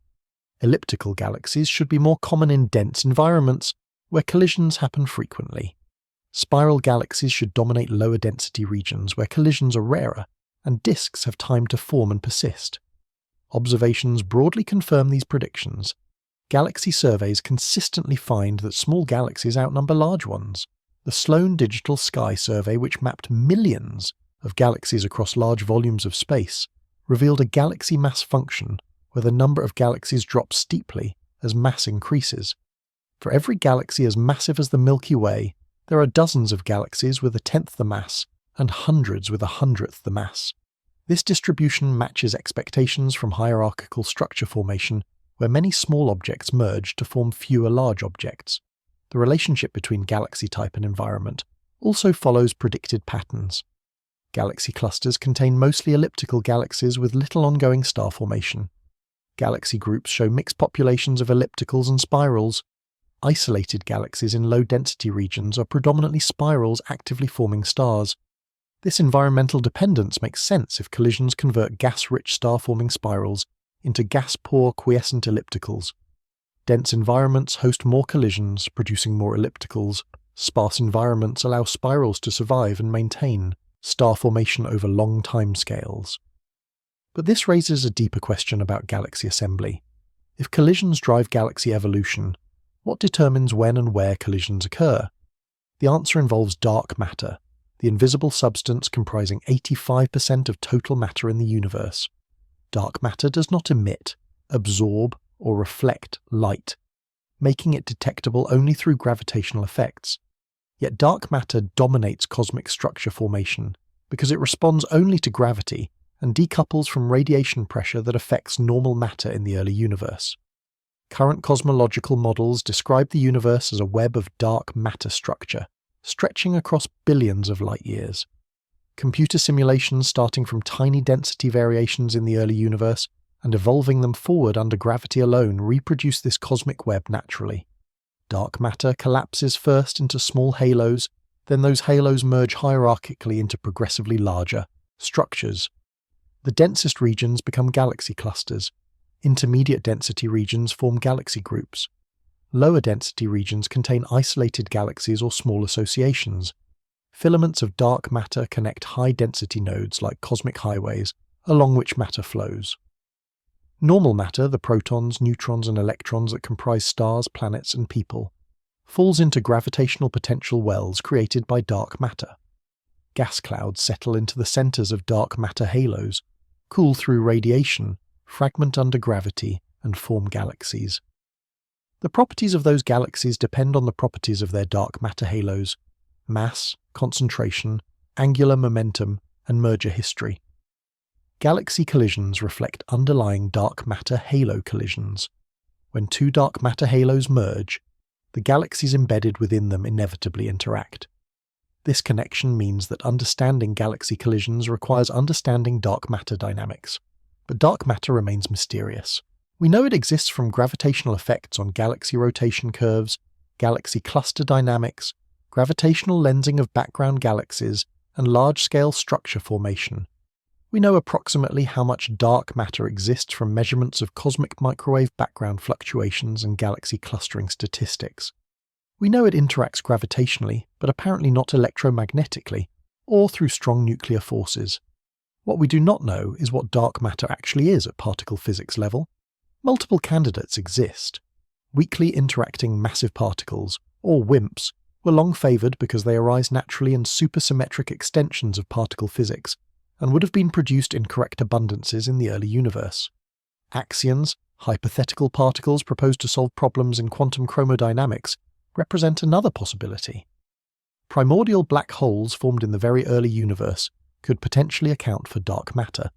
A: Elliptical galaxies should be more common in dense environments where collisions happen frequently. Spiral galaxies should dominate lower density regions where collisions are rarer and disks have time to form and persist. Observations broadly confirm these predictions. Galaxy surveys consistently find that small galaxies outnumber large ones. The Sloan Digital Sky Survey, which mapped millions of galaxies across large volumes of space, revealed a galaxy mass function where the number of galaxies drops steeply as mass increases. For every galaxy as massive as the Milky Way, there are dozens of galaxies with 1/10 the mass and hundreds with 100th the mass. This distribution matches expectations from hierarchical structure formation, where many small objects merge to form fewer large objects. The relationship between galaxy type and environment also follows predicted patterns. Galaxy clusters contain mostly elliptical galaxies with little ongoing star formation. Galaxy groups show mixed populations of ellipticals and spirals. Isolated galaxies in low-density regions are predominantly spirals actively forming stars. This environmental dependence makes sense if collisions convert gas-rich star-forming spirals into gas-poor quiescent ellipticals. Dense environments host more collisions, producing more ellipticals. Sparse environments allow spirals to survive and maintain star formation over long timescales. But this raises a deeper question about galaxy assembly. If collisions drive galaxy evolution, what determines when and where collisions occur? The answer involves dark matter, the invisible substance comprising 85% of total matter in the universe. Dark matter does not emit, absorb, or reflect light, making it detectable only through gravitational effects. Yet dark matter dominates cosmic structure formation because it responds only to gravity and decouples from radiation pressure that affects normal matter in the early universe. Current cosmological models describe the universe as a web of dark matter structure, stretching across billions of light years. Computer simulations starting from tiny density variations in the early universe and evolving them forward under gravity alone reproduce this cosmic web naturally. Dark matter collapses first into small halos, then those halos merge hierarchically into progressively larger structures. The densest regions become galaxy clusters. Intermediate density regions form galaxy groups. Lower density regions contain isolated galaxies or small associations. Filaments of dark matter connect high-density nodes like cosmic highways, along which matter flows. Normal matter, the protons, neutrons and electrons that comprise stars, planets and people, falls into gravitational potential wells created by dark matter. Gas clouds settle into the centers of dark matter halos, cool through radiation, fragment under gravity, and form galaxies. The properties of those galaxies depend on the properties of their dark matter halos: mass, concentration, angular momentum, and merger history. Galaxy collisions reflect underlying dark matter halo collisions. When two dark matter halos merge, the galaxies embedded within them inevitably interact. This connection means that understanding galaxy collisions requires understanding dark matter dynamics. But dark matter remains mysterious. We know it exists from gravitational effects on galaxy rotation curves, galaxy cluster dynamics, gravitational lensing of background galaxies, and large-scale structure formation. We know approximately how much dark matter exists from measurements of cosmic microwave background fluctuations and galaxy clustering statistics. We know it interacts gravitationally, but apparently not electromagnetically, or through strong nuclear forces. What we do not know is what dark matter actually is at particle physics level. Multiple candidates exist. Weakly interacting massive particles, or WIMPs, were long favoured because they arise naturally in supersymmetric extensions of particle physics and would have been produced in correct abundances in the early universe. Axions, hypothetical particles proposed to solve problems in quantum chromodynamics, represent another possibility. Primordial black holes formed in the very early universe could potentially account for dark matter.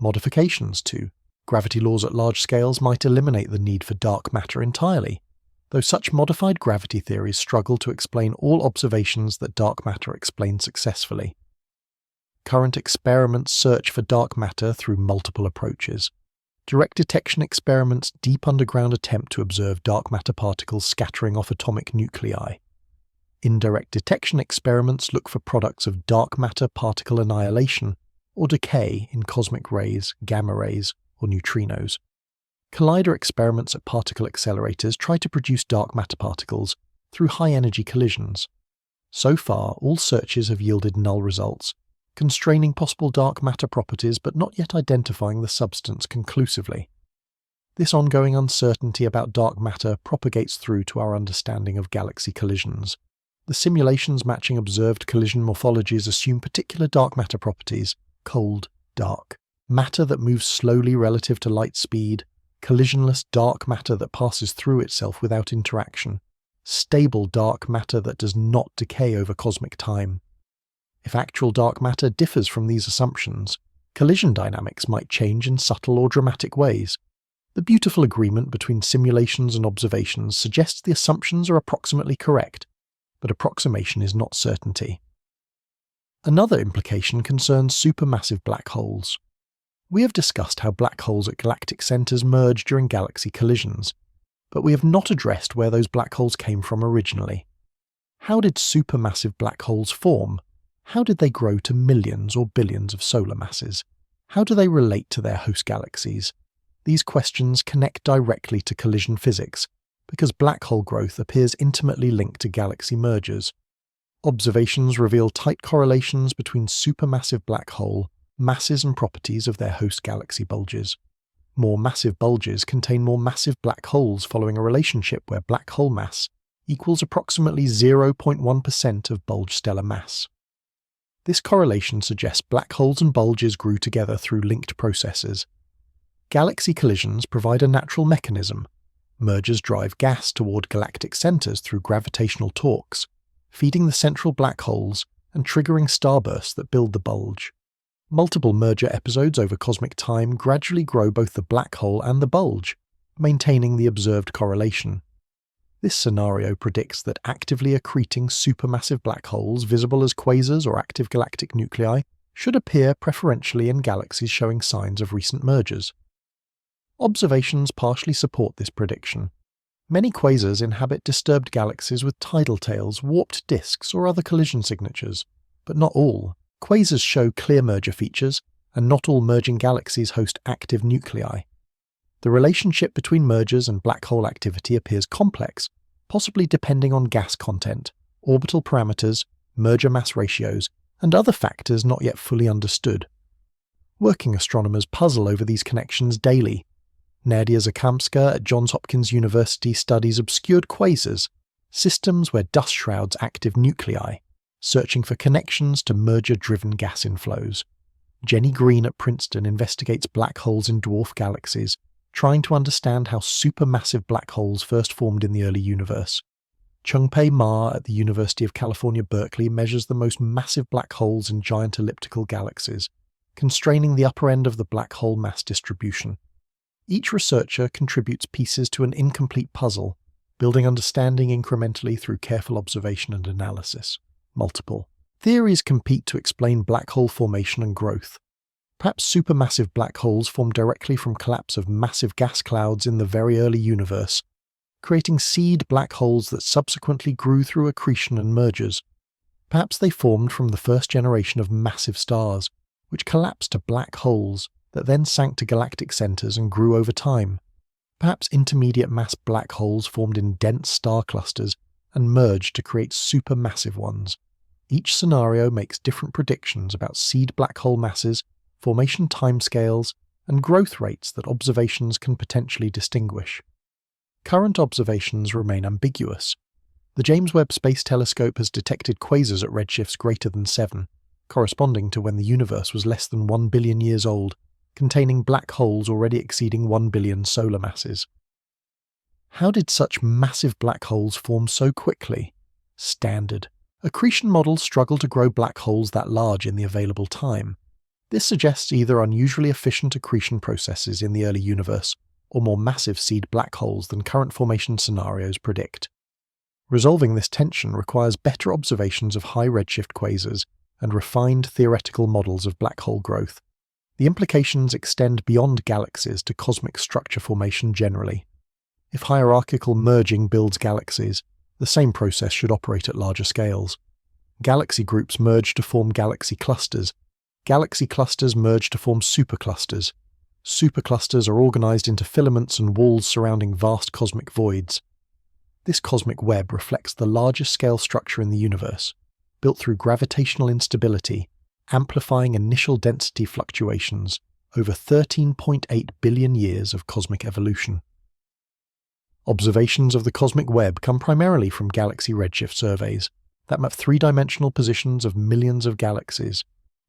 A: Modifications to gravity laws at large scales might eliminate the need for dark matter entirely, though such modified gravity theories struggle to explain all observations that dark matter explain successfully. Current experiments search for dark matter through multiple approaches. Direct detection experiments deep underground attempt to observe dark matter particles scattering off atomic nuclei. Indirect detection experiments look for products of dark matter particle annihilation or decay in cosmic rays, gamma rays, or neutrinos. Collider experiments at particle accelerators try to produce dark matter particles through high-energy collisions. So far, all searches have yielded null results, constraining possible dark matter properties but not yet identifying the substance conclusively. This ongoing uncertainty about dark matter propagates through to our understanding of galaxy collisions. The simulations matching observed collision morphologies assume particular dark matter properties: cold, dark, matter that moves slowly relative to light speed, collisionless dark matter that passes through itself without interaction, stable dark matter that does not decay over cosmic time. If actual dark matter differs from these assumptions, collision dynamics might change in subtle or dramatic ways. The beautiful agreement between simulations and observations suggests the assumptions are approximately correct, but approximation is not certainty. Another implication concerns supermassive black holes. We have discussed how black holes at galactic centers merge during galaxy collisions, but we have not addressed where those black holes came from originally. How did supermassive black holes form? How did they grow to millions or billions of solar masses? How do they relate to their host galaxies? These questions connect directly to collision physics, because black hole growth appears intimately linked to galaxy mergers. Observations reveal tight correlations between supermassive black hole masses and properties of their host galaxy bulges. More massive bulges contain more massive black holes following a relationship where black hole mass equals approximately 0.1% of bulge stellar mass. This correlation suggests black holes and bulges grew together through linked processes. Galaxy collisions provide a natural mechanism. Mergers drive gas toward galactic centers through gravitational torques, feeding the central black holes and triggering starbursts that build the bulge. Multiple merger episodes over cosmic time gradually grow both the black hole and the bulge, maintaining the observed correlation. This scenario predicts that actively accreting supermassive black holes visible as quasars or active galactic nuclei should appear preferentially in galaxies showing signs of recent mergers. Observations partially support this prediction. Many quasars inhabit disturbed galaxies with tidal tails, warped disks, or other collision signatures, but not all. Quasars show clear merger features, and not all merging galaxies host active nuclei. The relationship between mergers and black hole activity appears complex, possibly depending on gas content, orbital parameters, merger mass ratios, and other factors not yet fully understood. Working astronomers puzzle over these connections daily. Nadia Zakamska at Johns Hopkins University studies obscured quasars, systems where dust shrouds active nuclei, searching for connections to merger-driven gas inflows. Jenny Green at Princeton investigates black holes in dwarf galaxies, trying to understand how supermassive black holes first formed in the early universe. Chungpei Ma at the University of California, Berkeley measures the most massive black holes in giant elliptical galaxies, constraining the upper end of the black hole mass distribution. Each researcher contributes pieces to an incomplete puzzle, building understanding incrementally through careful observation and analysis. Multiple theories compete to explain black hole formation and growth. Perhaps supermassive black holes form directly from collapse of massive gas clouds in the very early universe, creating seed black holes that subsequently grew through accretion and mergers. Perhaps they formed from the first generation of massive stars, which collapsed to black holes that then sank to galactic centers and grew over time. Perhaps intermediate mass black holes formed in dense star clusters and merged to create supermassive ones. Each scenario makes different predictions about seed black hole masses, formation timescales, and growth rates that observations can potentially distinguish. Current observations remain ambiguous. The James Webb Space Telescope has detected quasars at redshifts greater than 7, corresponding to when the universe was less than 1 billion years old, containing black holes already exceeding 1 billion solar masses. How did such massive black holes form so quickly? Standard. Accretion models struggle to grow black holes that large in the available time. This suggests either unusually efficient accretion processes in the early universe or more massive seed black holes than current formation scenarios predict. Resolving this tension requires better observations of high redshift quasars and refined theoretical models of black hole growth. The implications extend beyond galaxies to cosmic structure formation generally. If hierarchical merging builds galaxies, the same process should operate at larger scales. Galaxy groups merge to form galaxy clusters. Galaxy clusters merge to form superclusters. Superclusters are organized into filaments and walls surrounding vast cosmic voids. This cosmic web reflects the largest scale structure in the universe, built through gravitational instability, amplifying initial density fluctuations over 13.8 billion years of cosmic evolution. Observations of the cosmic web come primarily from galaxy redshift surveys that map three-dimensional positions of millions of galaxies.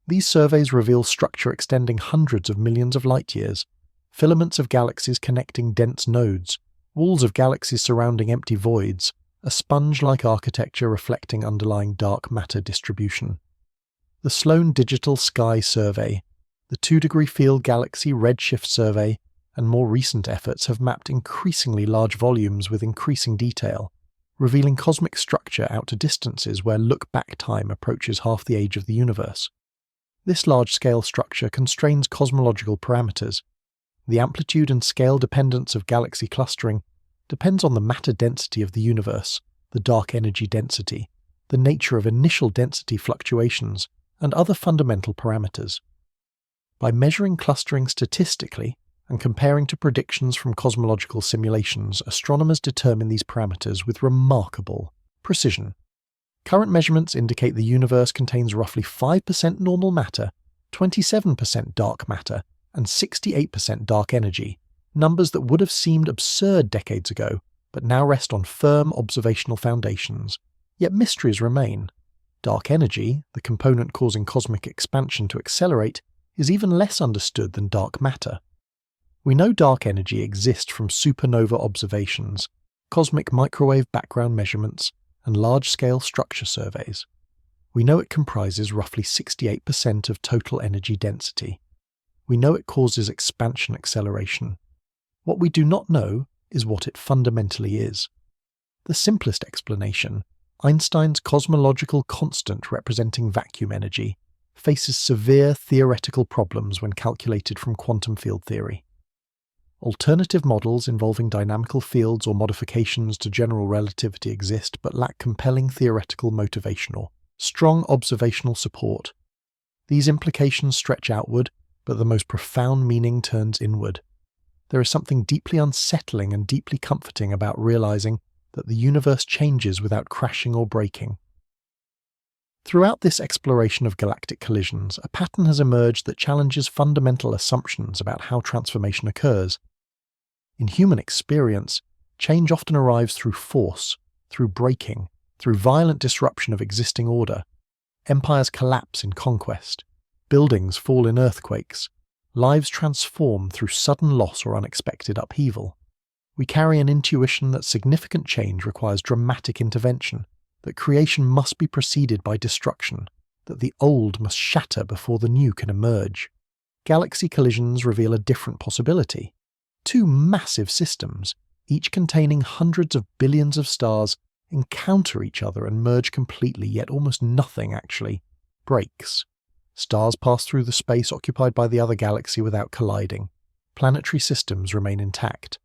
A: These surveys reveal structure extending hundreds of millions of light-years, filaments of galaxies connecting dense nodes, walls of galaxies surrounding empty voids, a sponge-like architecture reflecting underlying dark matter distribution. The Sloan Digital Sky Survey, the 2-degree field galaxy redshift survey, and more recent efforts have mapped increasingly large volumes with increasing detail, revealing cosmic structure out to distances where look-back time approaches half the age of the universe. This large-scale structure constrains cosmological parameters. The amplitude and scale dependence of galaxy clustering depends on the matter density of the universe, the dark energy density, the nature of initial density fluctuations, and other fundamental parameters. By measuring clustering statistically and comparing to predictions from cosmological simulations, astronomers determine these parameters with remarkable precision. Current measurements indicate the universe contains roughly 5% normal matter, 27% dark matter, and 68% dark energy, numbers that would have seemed absurd decades ago, but now rest on firm observational foundations. Yet mysteries remain. Dark energy, the component causing cosmic expansion to accelerate, is even less understood than dark matter. We know dark energy exists from supernova observations, cosmic microwave background measurements, and large-scale structure surveys. We know it comprises roughly 68% of total energy density. We know it causes expansion acceleration. What we do not know is what it fundamentally is. The simplest explanation, Einstein's cosmological constant representing vacuum energy, faces severe theoretical problems when calculated from quantum field theory. Alternative models involving dynamical fields or modifications to general relativity exist but lack compelling theoretical motivation or strong observational support. These implications stretch outward, but the most profound meaning turns inward. There is something deeply unsettling and deeply comforting about realizing that the universe changes without crashing or breaking. Throughout this exploration of galactic collisions, a pattern has emerged that challenges fundamental assumptions about how transformation occurs. In human experience, change often arrives through force, through breaking, through violent disruption of existing order. Empires collapse in conquest. Buildings fall in earthquakes. Lives transform through sudden loss or unexpected upheaval. We carry an intuition that significant change requires dramatic intervention, that creation must be preceded by destruction, that the old must shatter before the new can emerge. Galaxy collisions reveal a different possibility. Two massive systems, each containing hundreds of billions of stars, encounter each other and merge completely, yet almost nothing actually breaks. Stars pass through the space occupied by the other galaxy without colliding. Planetary systems remain intact.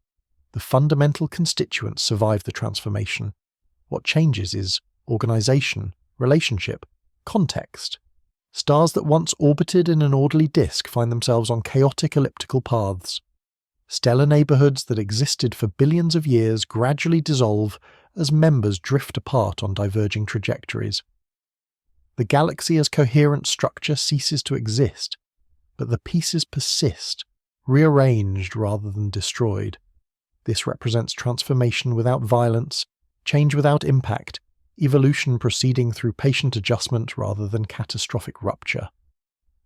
A: The fundamental constituents survive the transformation. What changes is organization, relationship, context. Stars that once orbited in an orderly disk find themselves on chaotic elliptical paths. Stellar neighborhoods that existed for billions of years gradually dissolve as members drift apart on diverging trajectories. The galaxy as coherent structure ceases to exist, but the pieces persist, rearranged rather than destroyed. This represents transformation without violence, change without impact, evolution proceeding through patient adjustment rather than catastrophic rupture.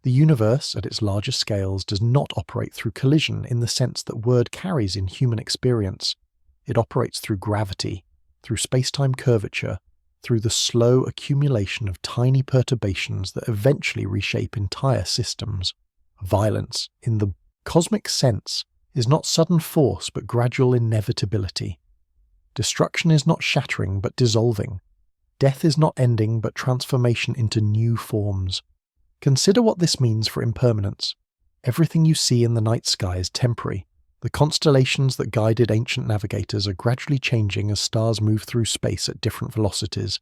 A: The universe, at its largest scales, does not operate through collision in the sense that word carries in human experience. It operates through gravity, through spacetime curvature, through the slow accumulation of tiny perturbations that eventually reshape entire systems. Violence, in the cosmic sense, is not sudden force but gradual inevitability. Destruction is not shattering but dissolving. Death is not ending but transformation into new forms. Consider what this means for impermanence. Everything you see in the night sky is temporary. The constellations that guided ancient navigators are gradually changing as stars move through space at different velocities.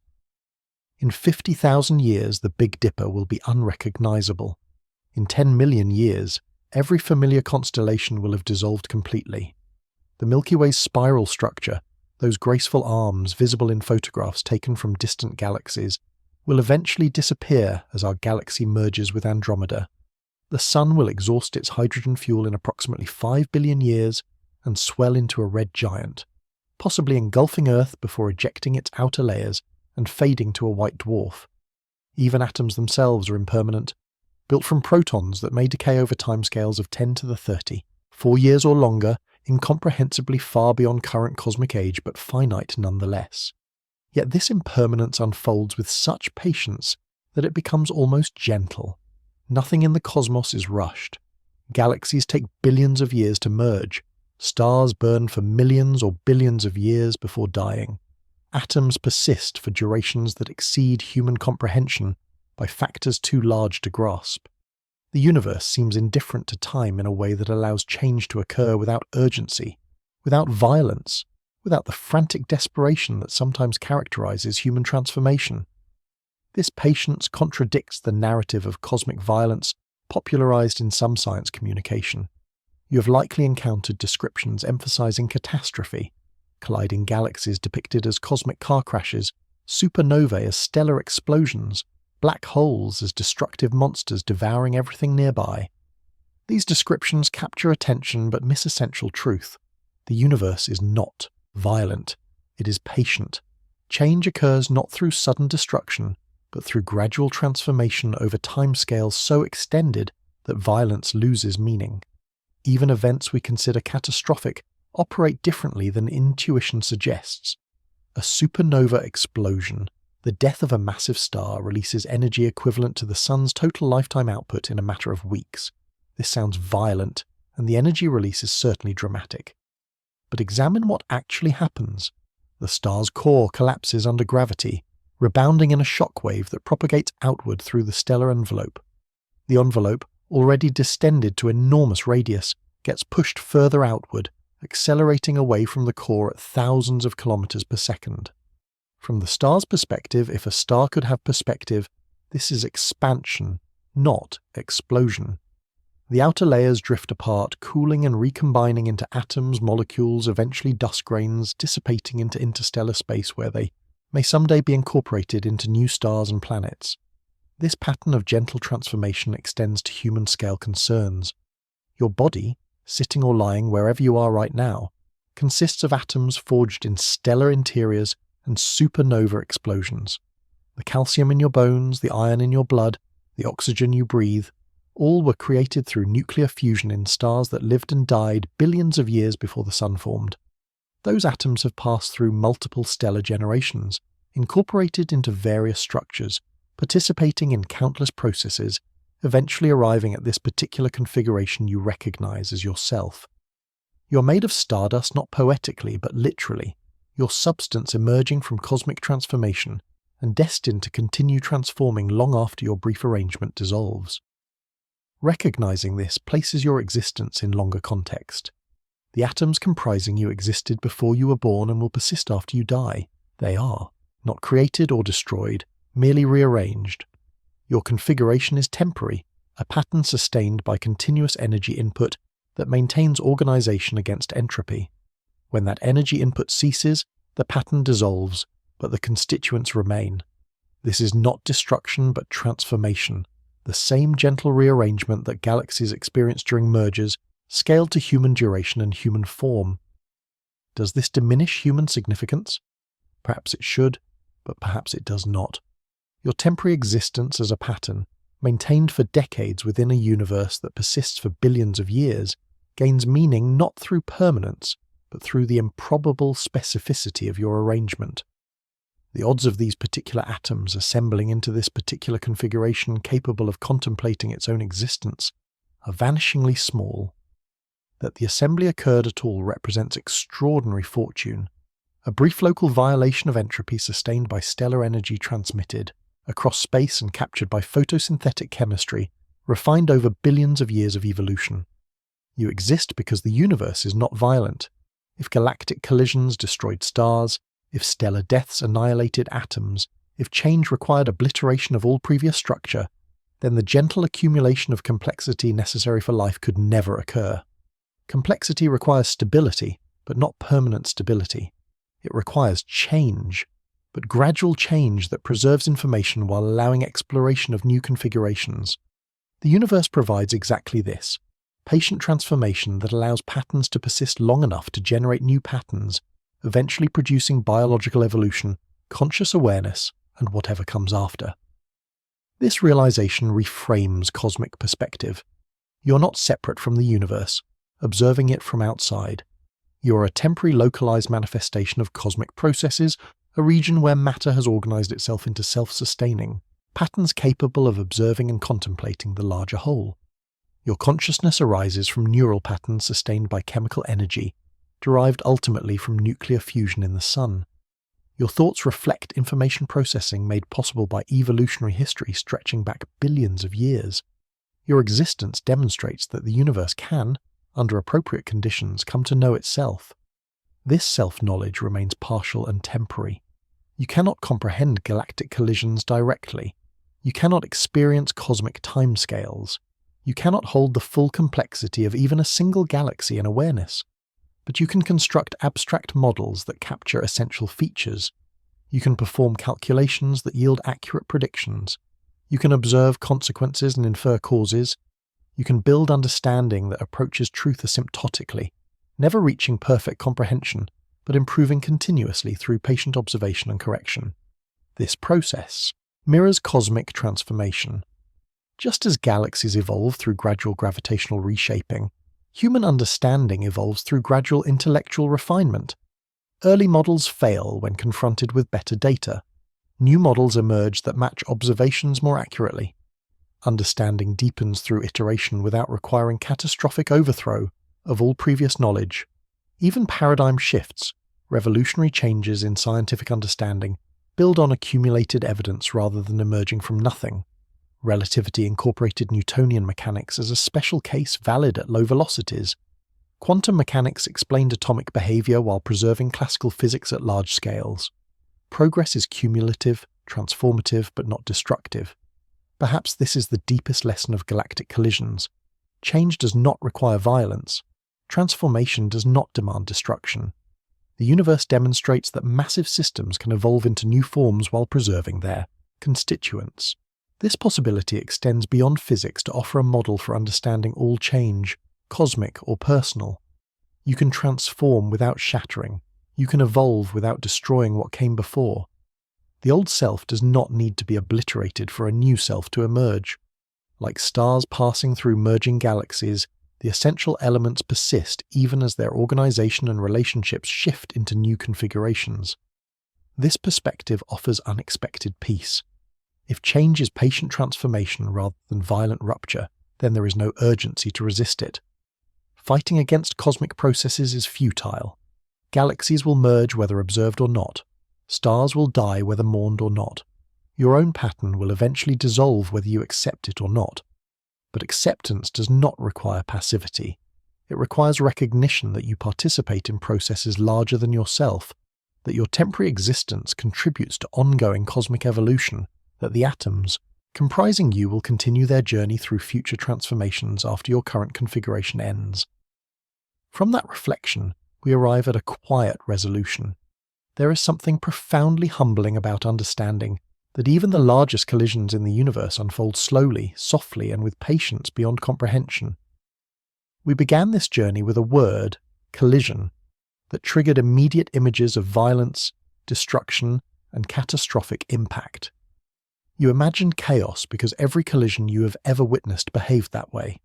A: In 50,000 years, the Big Dipper will be unrecognizable. In 10 million years, every familiar constellation will have dissolved completely. The Milky Way's spiral structure, those graceful arms visible in photographs taken from distant galaxies, will eventually disappear as our galaxy merges with Andromeda. The Sun will exhaust its hydrogen fuel in approximately 5 billion years and swell into a red giant, possibly engulfing Earth before ejecting its outer layers and fading to a white dwarf. Even atoms themselves are impermanent, built from protons that may decay over timescales of 10 to the 30, 4 years or longer, incomprehensibly far beyond current cosmic age but finite nonetheless. Yet this impermanence unfolds with such patience that it becomes almost gentle. Nothing in the cosmos is rushed. Galaxies take billions of years to merge. Stars burn for millions or billions of years before dying. Atoms persist for durations that exceed human comprehension by factors too large to grasp. The universe seems indifferent to time in a way that allows change to occur without urgency, without violence, without the frantic desperation that sometimes characterizes human transformation. This patience contradicts the narrative of cosmic violence popularized in some science communication. You have likely encountered descriptions emphasizing catastrophe, colliding galaxies depicted as cosmic car crashes, supernovae as stellar explosions, black holes as destructive monsters devouring everything nearby. These descriptions capture attention but miss essential truth. The universe is not violent. It is patient. Change occurs not through sudden destruction, but through gradual transformation over timescales so extended that violence loses meaning. Even events we consider catastrophic operate differently than intuition suggests. A supernova explosion, the death of a massive star, releases energy equivalent to the sun's total lifetime output in a matter of weeks. This sounds violent, and the energy release is certainly dramatic. But examine what actually happens. The star's core collapses under gravity, rebounding in a shockwave that propagates outward through the stellar envelope. The envelope, already distended to enormous radius, gets pushed further outward, accelerating away from the core at thousands of kilometers per second. From the star's perspective, if a star could have perspective, this is expansion, not explosion. The outer layers drift apart, cooling and recombining into atoms, molecules, eventually dust grains, dissipating into interstellar space where they may someday be incorporated into new stars and planets. This pattern of gentle transformation extends to human-scale concerns. Your body, sitting or lying wherever you are right now, consists of atoms forged in stellar interiors and supernova explosions. The calcium in your bones, the iron in your blood, the oxygen you breathe, all were created through nuclear fusion in stars that lived and died billions of years before the Sun formed. Those atoms have passed through multiple stellar generations, incorporated into various structures, participating in countless processes, eventually arriving at this particular configuration you recognize as yourself. You're made of stardust not poetically but literally, your substance emerging from cosmic transformation and destined to continue transforming long after your brief arrangement dissolves. Recognizing this places your existence in longer context. The atoms comprising you existed before you were born and will persist after you die. They are, not created or destroyed, merely rearranged. Your configuration is temporary, a pattern sustained by continuous energy input that maintains organization against entropy. When that energy input ceases, the pattern dissolves, but the constituents remain. This is not destruction but transformation, the same gentle rearrangement that galaxies experience during mergers, scaled to human duration and human form. Does this diminish human significance? Perhaps it should, but perhaps it does not. Your temporary existence as a pattern, maintained for decades within a universe that persists for billions of years, gains meaning not through permanence, but through the improbable specificity of your arrangement. The odds of these particular atoms assembling into this particular configuration capable of contemplating its own existence are vanishingly small. That the assembly occurred at all represents extraordinary fortune, a brief local violation of entropy sustained by stellar energy transmitted across space and captured by photosynthetic chemistry, refined over billions of years of evolution. You exist because the universe is not violent. If galactic collisions destroyed stars, if stellar deaths annihilated atoms, if change required obliteration of all previous structure, then the gentle accumulation of complexity necessary for life could never occur. Complexity requires stability, but not permanent stability. It requires change, but gradual change that preserves information while allowing exploration of new configurations. The universe provides exactly this: patient transformation that allows patterns to persist long enough to generate new patterns, eventually producing biological evolution, conscious awareness, and whatever comes after. This realization reframes cosmic perspective. You're not separate from the universe, observing it from outside. You're a temporary localized manifestation of cosmic processes, a region where matter has organized itself into self-sustaining, patterns capable of observing and contemplating the larger whole. Your consciousness arises from neural patterns sustained by chemical energy, derived ultimately from nuclear fusion in the Sun. Your thoughts reflect information processing made possible by evolutionary history stretching back billions of years. Your existence demonstrates that the universe can, under appropriate conditions, come to know itself. This self-knowledge remains partial and temporary. You cannot comprehend galactic collisions directly. You cannot experience cosmic timescales. You cannot hold the full complexity of even a single galaxy in awareness. But you can construct abstract models that capture essential features. You can perform calculations that yield accurate predictions. You can observe consequences and infer causes. You can build understanding that approaches truth asymptotically, never reaching perfect comprehension, but improving continuously through patient observation and correction. This process mirrors cosmic transformation. Just as galaxies evolve through gradual gravitational reshaping, human understanding evolves through gradual intellectual refinement. Early models fail when confronted with better data. New models emerge that match observations more accurately. Understanding deepens through iteration without requiring catastrophic overthrow of all previous knowledge. Even paradigm shifts, revolutionary changes in scientific understanding, build on accumulated evidence rather than emerging from nothing. Relativity incorporated Newtonian mechanics as a special case valid at low velocities. Quantum mechanics explained atomic behavior while preserving classical physics at large scales. Progress is cumulative, transformative, but not destructive. Perhaps this is the deepest lesson of galactic collisions. Change does not require violence. Transformation does not demand destruction. The universe demonstrates that massive systems can evolve into new forms while preserving their constituents. This possibility extends beyond physics to offer a model for understanding all change, cosmic or personal. You can transform without shattering. You can evolve without destroying what came before. The old self does not need to be obliterated for a new self to emerge. Like stars passing through merging galaxies, the essential elements persist even as their organization and relationships shift into new configurations. This perspective offers unexpected peace. If change is patient transformation rather than violent rupture, then there is no urgency to resist it. Fighting against cosmic processes is futile. Galaxies will merge whether observed or not. Stars will die whether mourned or not. Your own pattern will eventually dissolve whether you accept it or not. But acceptance does not require passivity. It requires recognition that you participate in processes larger than yourself, that your temporary existence contributes to ongoing cosmic evolution, that the atoms comprising you will continue their journey through future transformations after your current configuration ends. From that reflection, we arrive at a quiet resolution. There is something profoundly humbling about understanding that even the largest collisions in the universe unfold slowly, softly, and with patience beyond comprehension. We began this journey with a word, collision, that triggered immediate images of violence, destruction, and catastrophic impact. You imagined chaos because every collision you have ever witnessed behaved that way.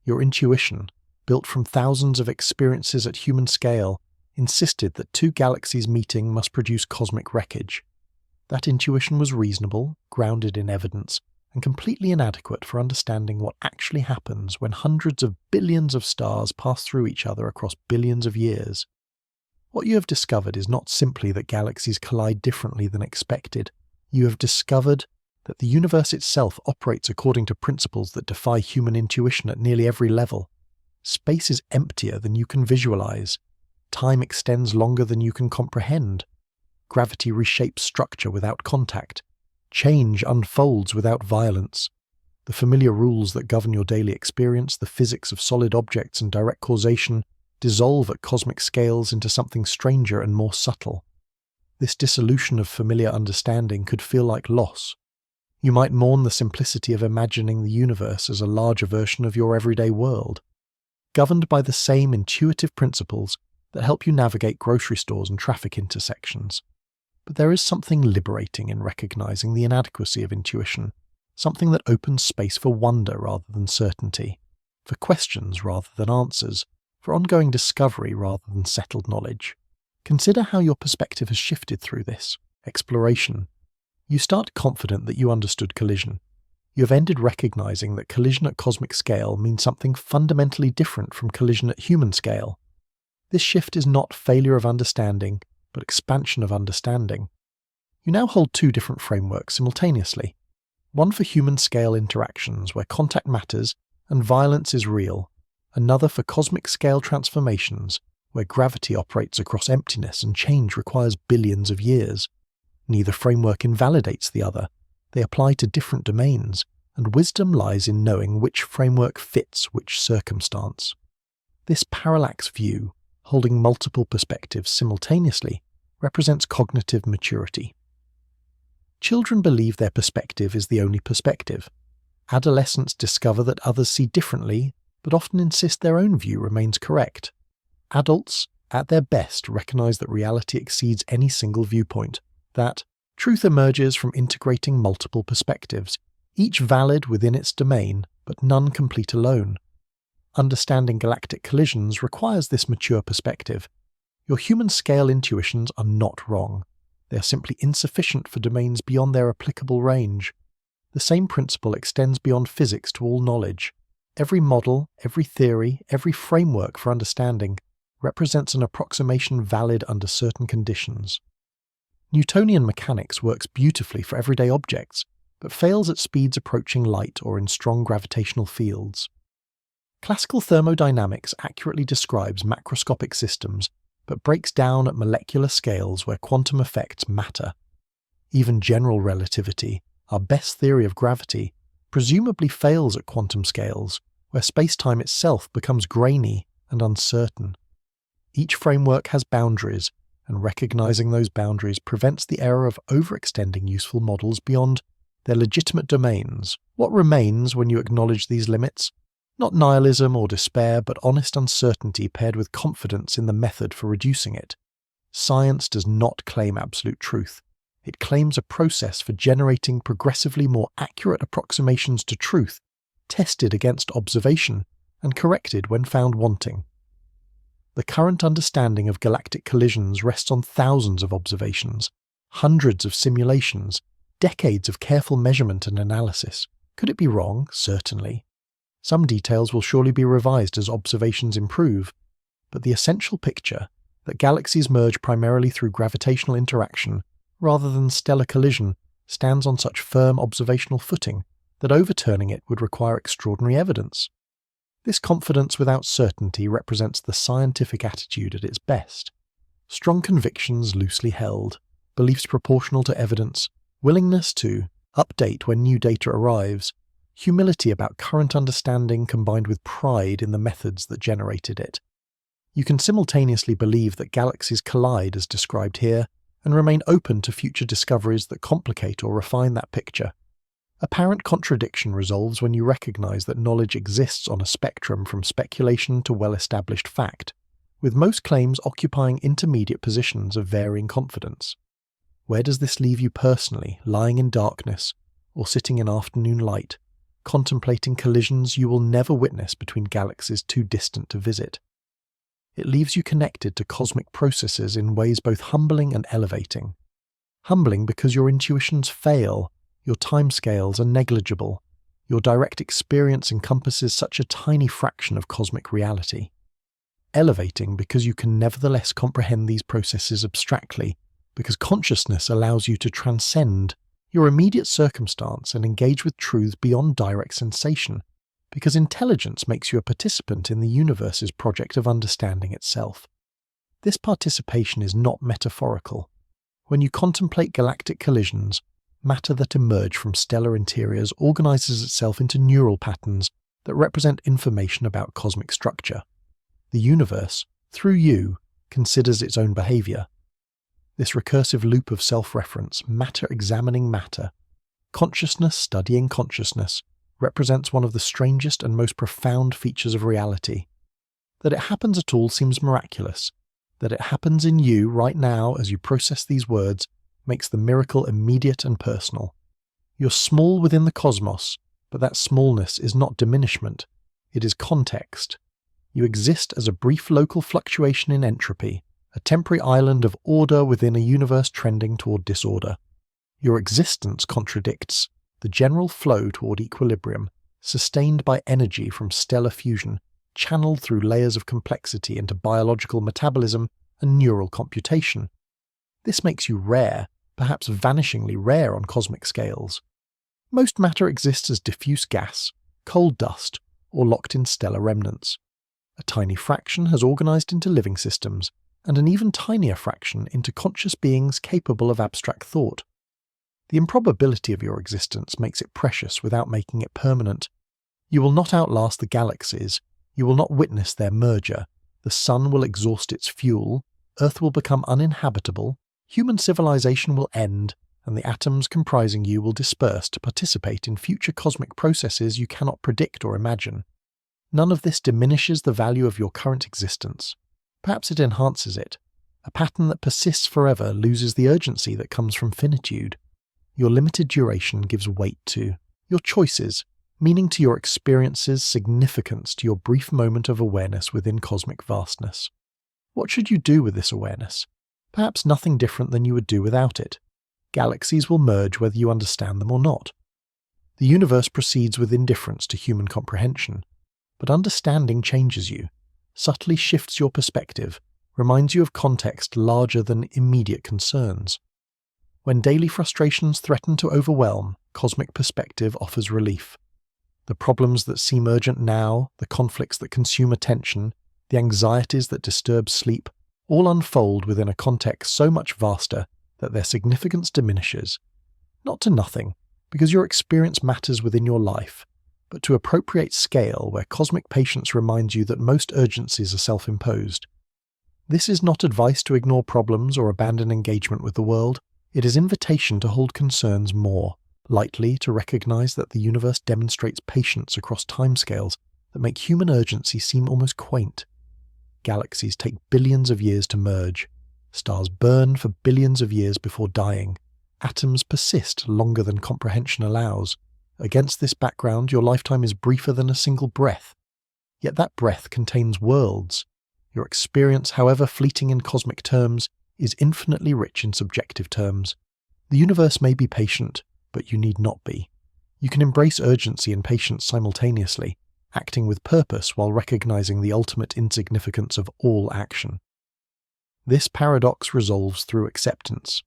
A: Your intuition, built from thousands of experiences at human scale, insisted that two galaxies meeting must produce cosmic wreckage. That intuition was reasonable, grounded in evidence, and completely inadequate for understanding what actually happens when hundreds of billions of stars pass through each other across billions of years. What you have discovered is not simply that galaxies collide differently than expected. You have discovered that the universe itself operates according to principles that defy human intuition at nearly every level. Space is emptier than you can visualize. Time extends longer than you can comprehend. Gravity reshapes structure without contact. Change unfolds without violence. The familiar rules that govern your daily experience, the physics of solid objects and direct causation, dissolve at cosmic scales into something stranger and more subtle. This dissolution of familiar understanding could feel like loss. You might mourn the simplicity of imagining the universe as a larger version of your everyday world, governed by the same intuitive principles that help you navigate grocery stores and traffic intersections. But there is something liberating in recognizing the inadequacy of intuition, something that opens space for wonder rather than certainty, for questions rather than answers, for ongoing discovery rather than settled knowledge. Consider how your perspective has shifted through this exploration. You start confident that you understood collision. You have ended recognizing that collision at cosmic scale means something fundamentally different from collision at human scale. This shift is not failure of understanding, but expansion of understanding. You now hold two different frameworks simultaneously. One for human-scale interactions where contact matters and violence is real. Another for cosmic-scale transformations where gravity operates across emptiness and change requires billions of years. Neither framework invalidates the other. They apply to different domains, and wisdom lies in knowing which framework fits which circumstance. This parallax view, holding multiple perspectives simultaneously, represents cognitive maturity. Children believe their perspective is the only perspective. Adolescents discover that others see differently, but often insist their own view remains correct. Adults, at their best, recognize that reality exceeds any single viewpoint, that truth emerges from integrating multiple perspectives, each valid within its domain, but none complete alone. Understanding galactic collisions requires this mature perspective. Your human-scale intuitions are not wrong. They are simply insufficient for domains beyond their applicable range. The same principle extends beyond physics to all knowledge. Every model, every theory, every framework for understanding represents an approximation valid under certain conditions. Newtonian mechanics works beautifully for everyday objects, but fails at speeds approaching light or in strong gravitational fields. Classical thermodynamics accurately describes macroscopic systems, but breaks down at molecular scales where quantum effects matter. Even general relativity, our best theory of gravity, presumably fails at quantum scales, where spacetime itself becomes grainy and uncertain. Each framework has boundaries, and recognizing those boundaries prevents the error of overextending useful models beyond their legitimate domains. What remains when you acknowledge these limits? Not nihilism or despair, but honest uncertainty paired with confidence in the method for reducing it. Science does not claim absolute truth. It claims a process for generating progressively more accurate approximations to truth, tested against observation, and corrected when found wanting. The current understanding of galactic collisions rests on thousands of observations, hundreds of simulations, decades of careful measurement and analysis. Could it be wrong? Certainly. Some details will surely be revised as observations improve, but the essential picture, that galaxies merge primarily through gravitational interaction rather than stellar collision, stands on such firm observational footing that overturning it would require extraordinary evidence. This confidence without certainty represents the scientific attitude at its best. Strong convictions loosely held, beliefs proportional to evidence, willingness to update when new data arrives, humility about current understanding combined with pride in the methods that generated it. You can simultaneously believe that galaxies collide as described here, and remain open to future discoveries that complicate or refine that picture. Apparent contradiction resolves when you recognize that knowledge exists on a spectrum from speculation to well-established fact, with most claims occupying intermediate positions of varying confidence. Where does this leave you personally, lying in darkness, or sitting in afternoon light, contemplating collisions you will never witness between galaxies too distant to visit? It leaves you connected to cosmic processes in ways both humbling and elevating. Humbling because your intuitions fail, your timescales are negligible, your direct experience encompasses such a tiny fraction of cosmic reality. Elevating because you can nevertheless comprehend these processes abstractly, because consciousness allows you to transcend your immediate circumstance and engage with truths beyond direct sensation, because intelligence makes you a participant in the universe's project of understanding itself. This participation is not metaphorical. When you contemplate galactic collisions, matter that emerge from stellar interiors organizes itself into neural patterns that represent information about cosmic structure. The universe, through you, considers its own behavior. This recursive loop of self-reference, matter examining matter, consciousness studying consciousness, represents one of the strangest and most profound features of reality. That it happens at all seems miraculous. That it happens in you right now as you process these words makes the miracle immediate and personal. You're small within the cosmos, but that smallness is not diminishment, it is context. You exist as a brief local fluctuation in entropy, a temporary island of order within a universe trending toward disorder. Your existence contradicts the general flow toward equilibrium, sustained by energy from stellar fusion, channeled through layers of complexity into biological metabolism and neural computation. This makes you rare, perhaps vanishingly rare on cosmic scales. Most matter exists as diffuse gas, cold dust, or locked in stellar remnants. A tiny fraction has organized into living systems, and an even tinier fraction into conscious beings capable of abstract thought. The improbability of your existence makes it precious without making it permanent. You will not outlast the galaxies, you will not witness their merger, the sun will exhaust its fuel, Earth will become uninhabitable, human civilization will end, and the atoms comprising you will disperse to participate in future cosmic processes you cannot predict or imagine. None of this diminishes the value of your current existence. Perhaps it enhances it. A pattern that persists forever loses the urgency that comes from finitude. Your limited duration gives weight to your choices, meaning to your experiences, significance to your brief moment of awareness within cosmic vastness. What should you do with this awareness? Perhaps nothing different than you would do without it. Galaxies will merge whether you understand them or not. The universe proceeds with indifference to human comprehension, but understanding changes you, subtly shifts your perspective, reminds you of context larger than immediate concerns. When daily frustrations threaten to overwhelm, cosmic perspective offers relief. The problems that seem urgent now, the conflicts that consume attention, the anxieties that disturb sleep, all unfold within a context so much vaster that their significance diminishes. Not to nothing, because your experience matters within your life, but to appropriate scale where cosmic patience reminds you that most urgencies are self-imposed. This is not advice to ignore problems or abandon engagement with the world. It is invitation to hold concerns more lightly, to recognize that the universe demonstrates patience across timescales that make human urgency seem almost quaint. Galaxies take billions of years to merge. Stars burn for billions of years before dying. Atoms persist longer than comprehension allows. Against this background, your lifetime is briefer than a single breath. Yet that breath contains worlds. Your experience, however fleeting in cosmic terms, is infinitely rich in subjective terms. The universe may be patient, but you need not be. You can embrace urgency and patience simultaneously, acting with purpose while recognizing the ultimate insignificance of all action. This paradox resolves through acceptance.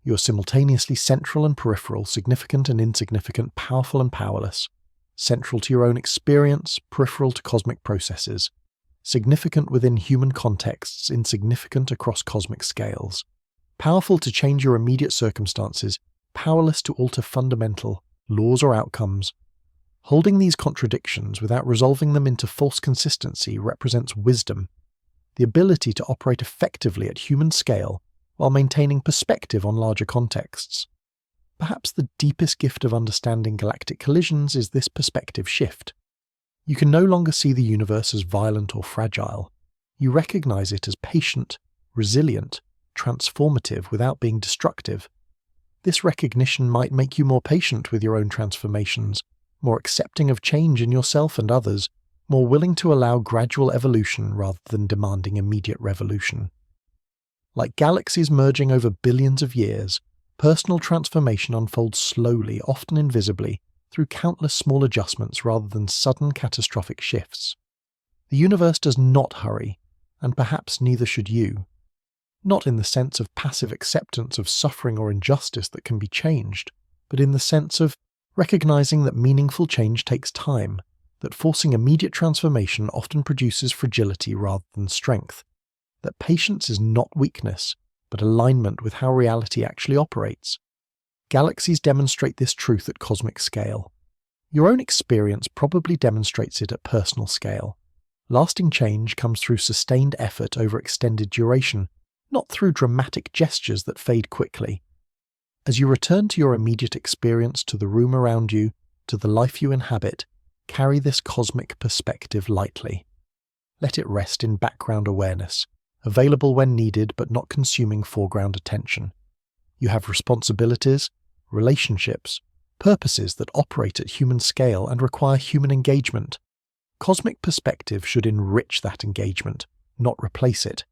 A: You are simultaneously central and peripheral, significant and insignificant, powerful and powerless. Central to your own experience, peripheral to cosmic processes. Significant within human contexts, insignificant across cosmic scales. Powerful to change your immediate circumstances, powerless to alter fundamental laws or outcomes. Holding these contradictions without resolving them into false consistency represents wisdom, the ability to operate effectively at human scale while maintaining perspective on larger contexts. Perhaps the deepest gift of understanding galactic collisions is this perspective shift. You can no longer see the universe as violent or fragile. You recognize it as patient, resilient, transformative without being destructive. This recognition might make you more patient with your own transformations, more accepting of change in yourself and others, more willing to allow gradual evolution rather than demanding immediate revolution. Like galaxies merging over billions of years, personal transformation unfolds slowly, often invisibly, through countless small adjustments rather than sudden catastrophic shifts. The universe does not hurry, and perhaps neither should you. Not in the sense of passive acceptance of suffering or injustice that can be changed, but in the sense of recognizing that meaningful change takes time, that forcing immediate transformation often produces fragility rather than strength, that patience is not weakness, but alignment with how reality actually operates. Galaxies demonstrate this truth at cosmic scale. Your own experience probably demonstrates it at personal scale. Lasting change comes through sustained effort over extended duration, not through dramatic gestures that fade quickly. As you return to your immediate experience, to the room around you, to the life you inhabit, carry this cosmic perspective lightly. Let it rest in background awareness, available when needed but not consuming foreground attention. You have responsibilities, relationships, purposes that operate at human scale and require human engagement. Cosmic perspective should enrich that engagement, not replace it.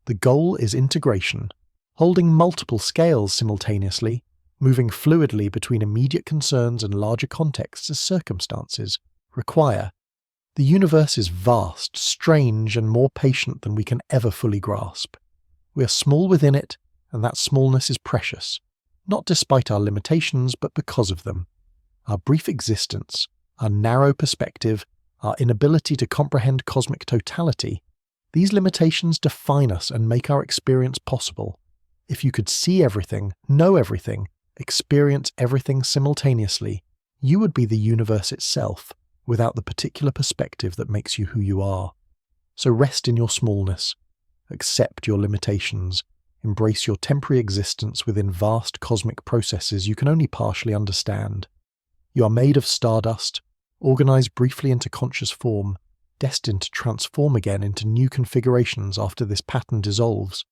A: The goal is integration, holding multiple scales simultaneously, moving fluidly between immediate concerns and larger contexts as circumstances require. The universe is vast, strange, and more patient than we can ever fully grasp. We are small within it, and that smallness is precious, not despite our limitations, but because of them. Our brief existence, our narrow perspective, our inability to comprehend cosmic totality, these limitations define us and make our experience possible. If you could see everything, know everything, experience everything simultaneously, you would be the universe itself, without the particular perspective that makes you who you are. So rest in your smallness, accept your limitations, embrace your temporary existence within vast cosmic processes you can only partially understand. You are made of stardust, organized briefly into conscious form, destined to transform again into new configurations after this pattern dissolves.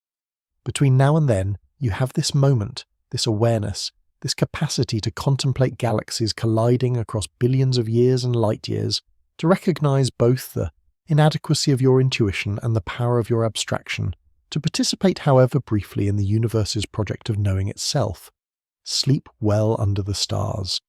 A: Between now and then, you have this moment, this awareness, this capacity to contemplate galaxies colliding across billions of years and light years, to recognize both the inadequacy of your intuition and the power of your abstraction, to participate however briefly in the universe's project of knowing itself. Sleep well under the stars.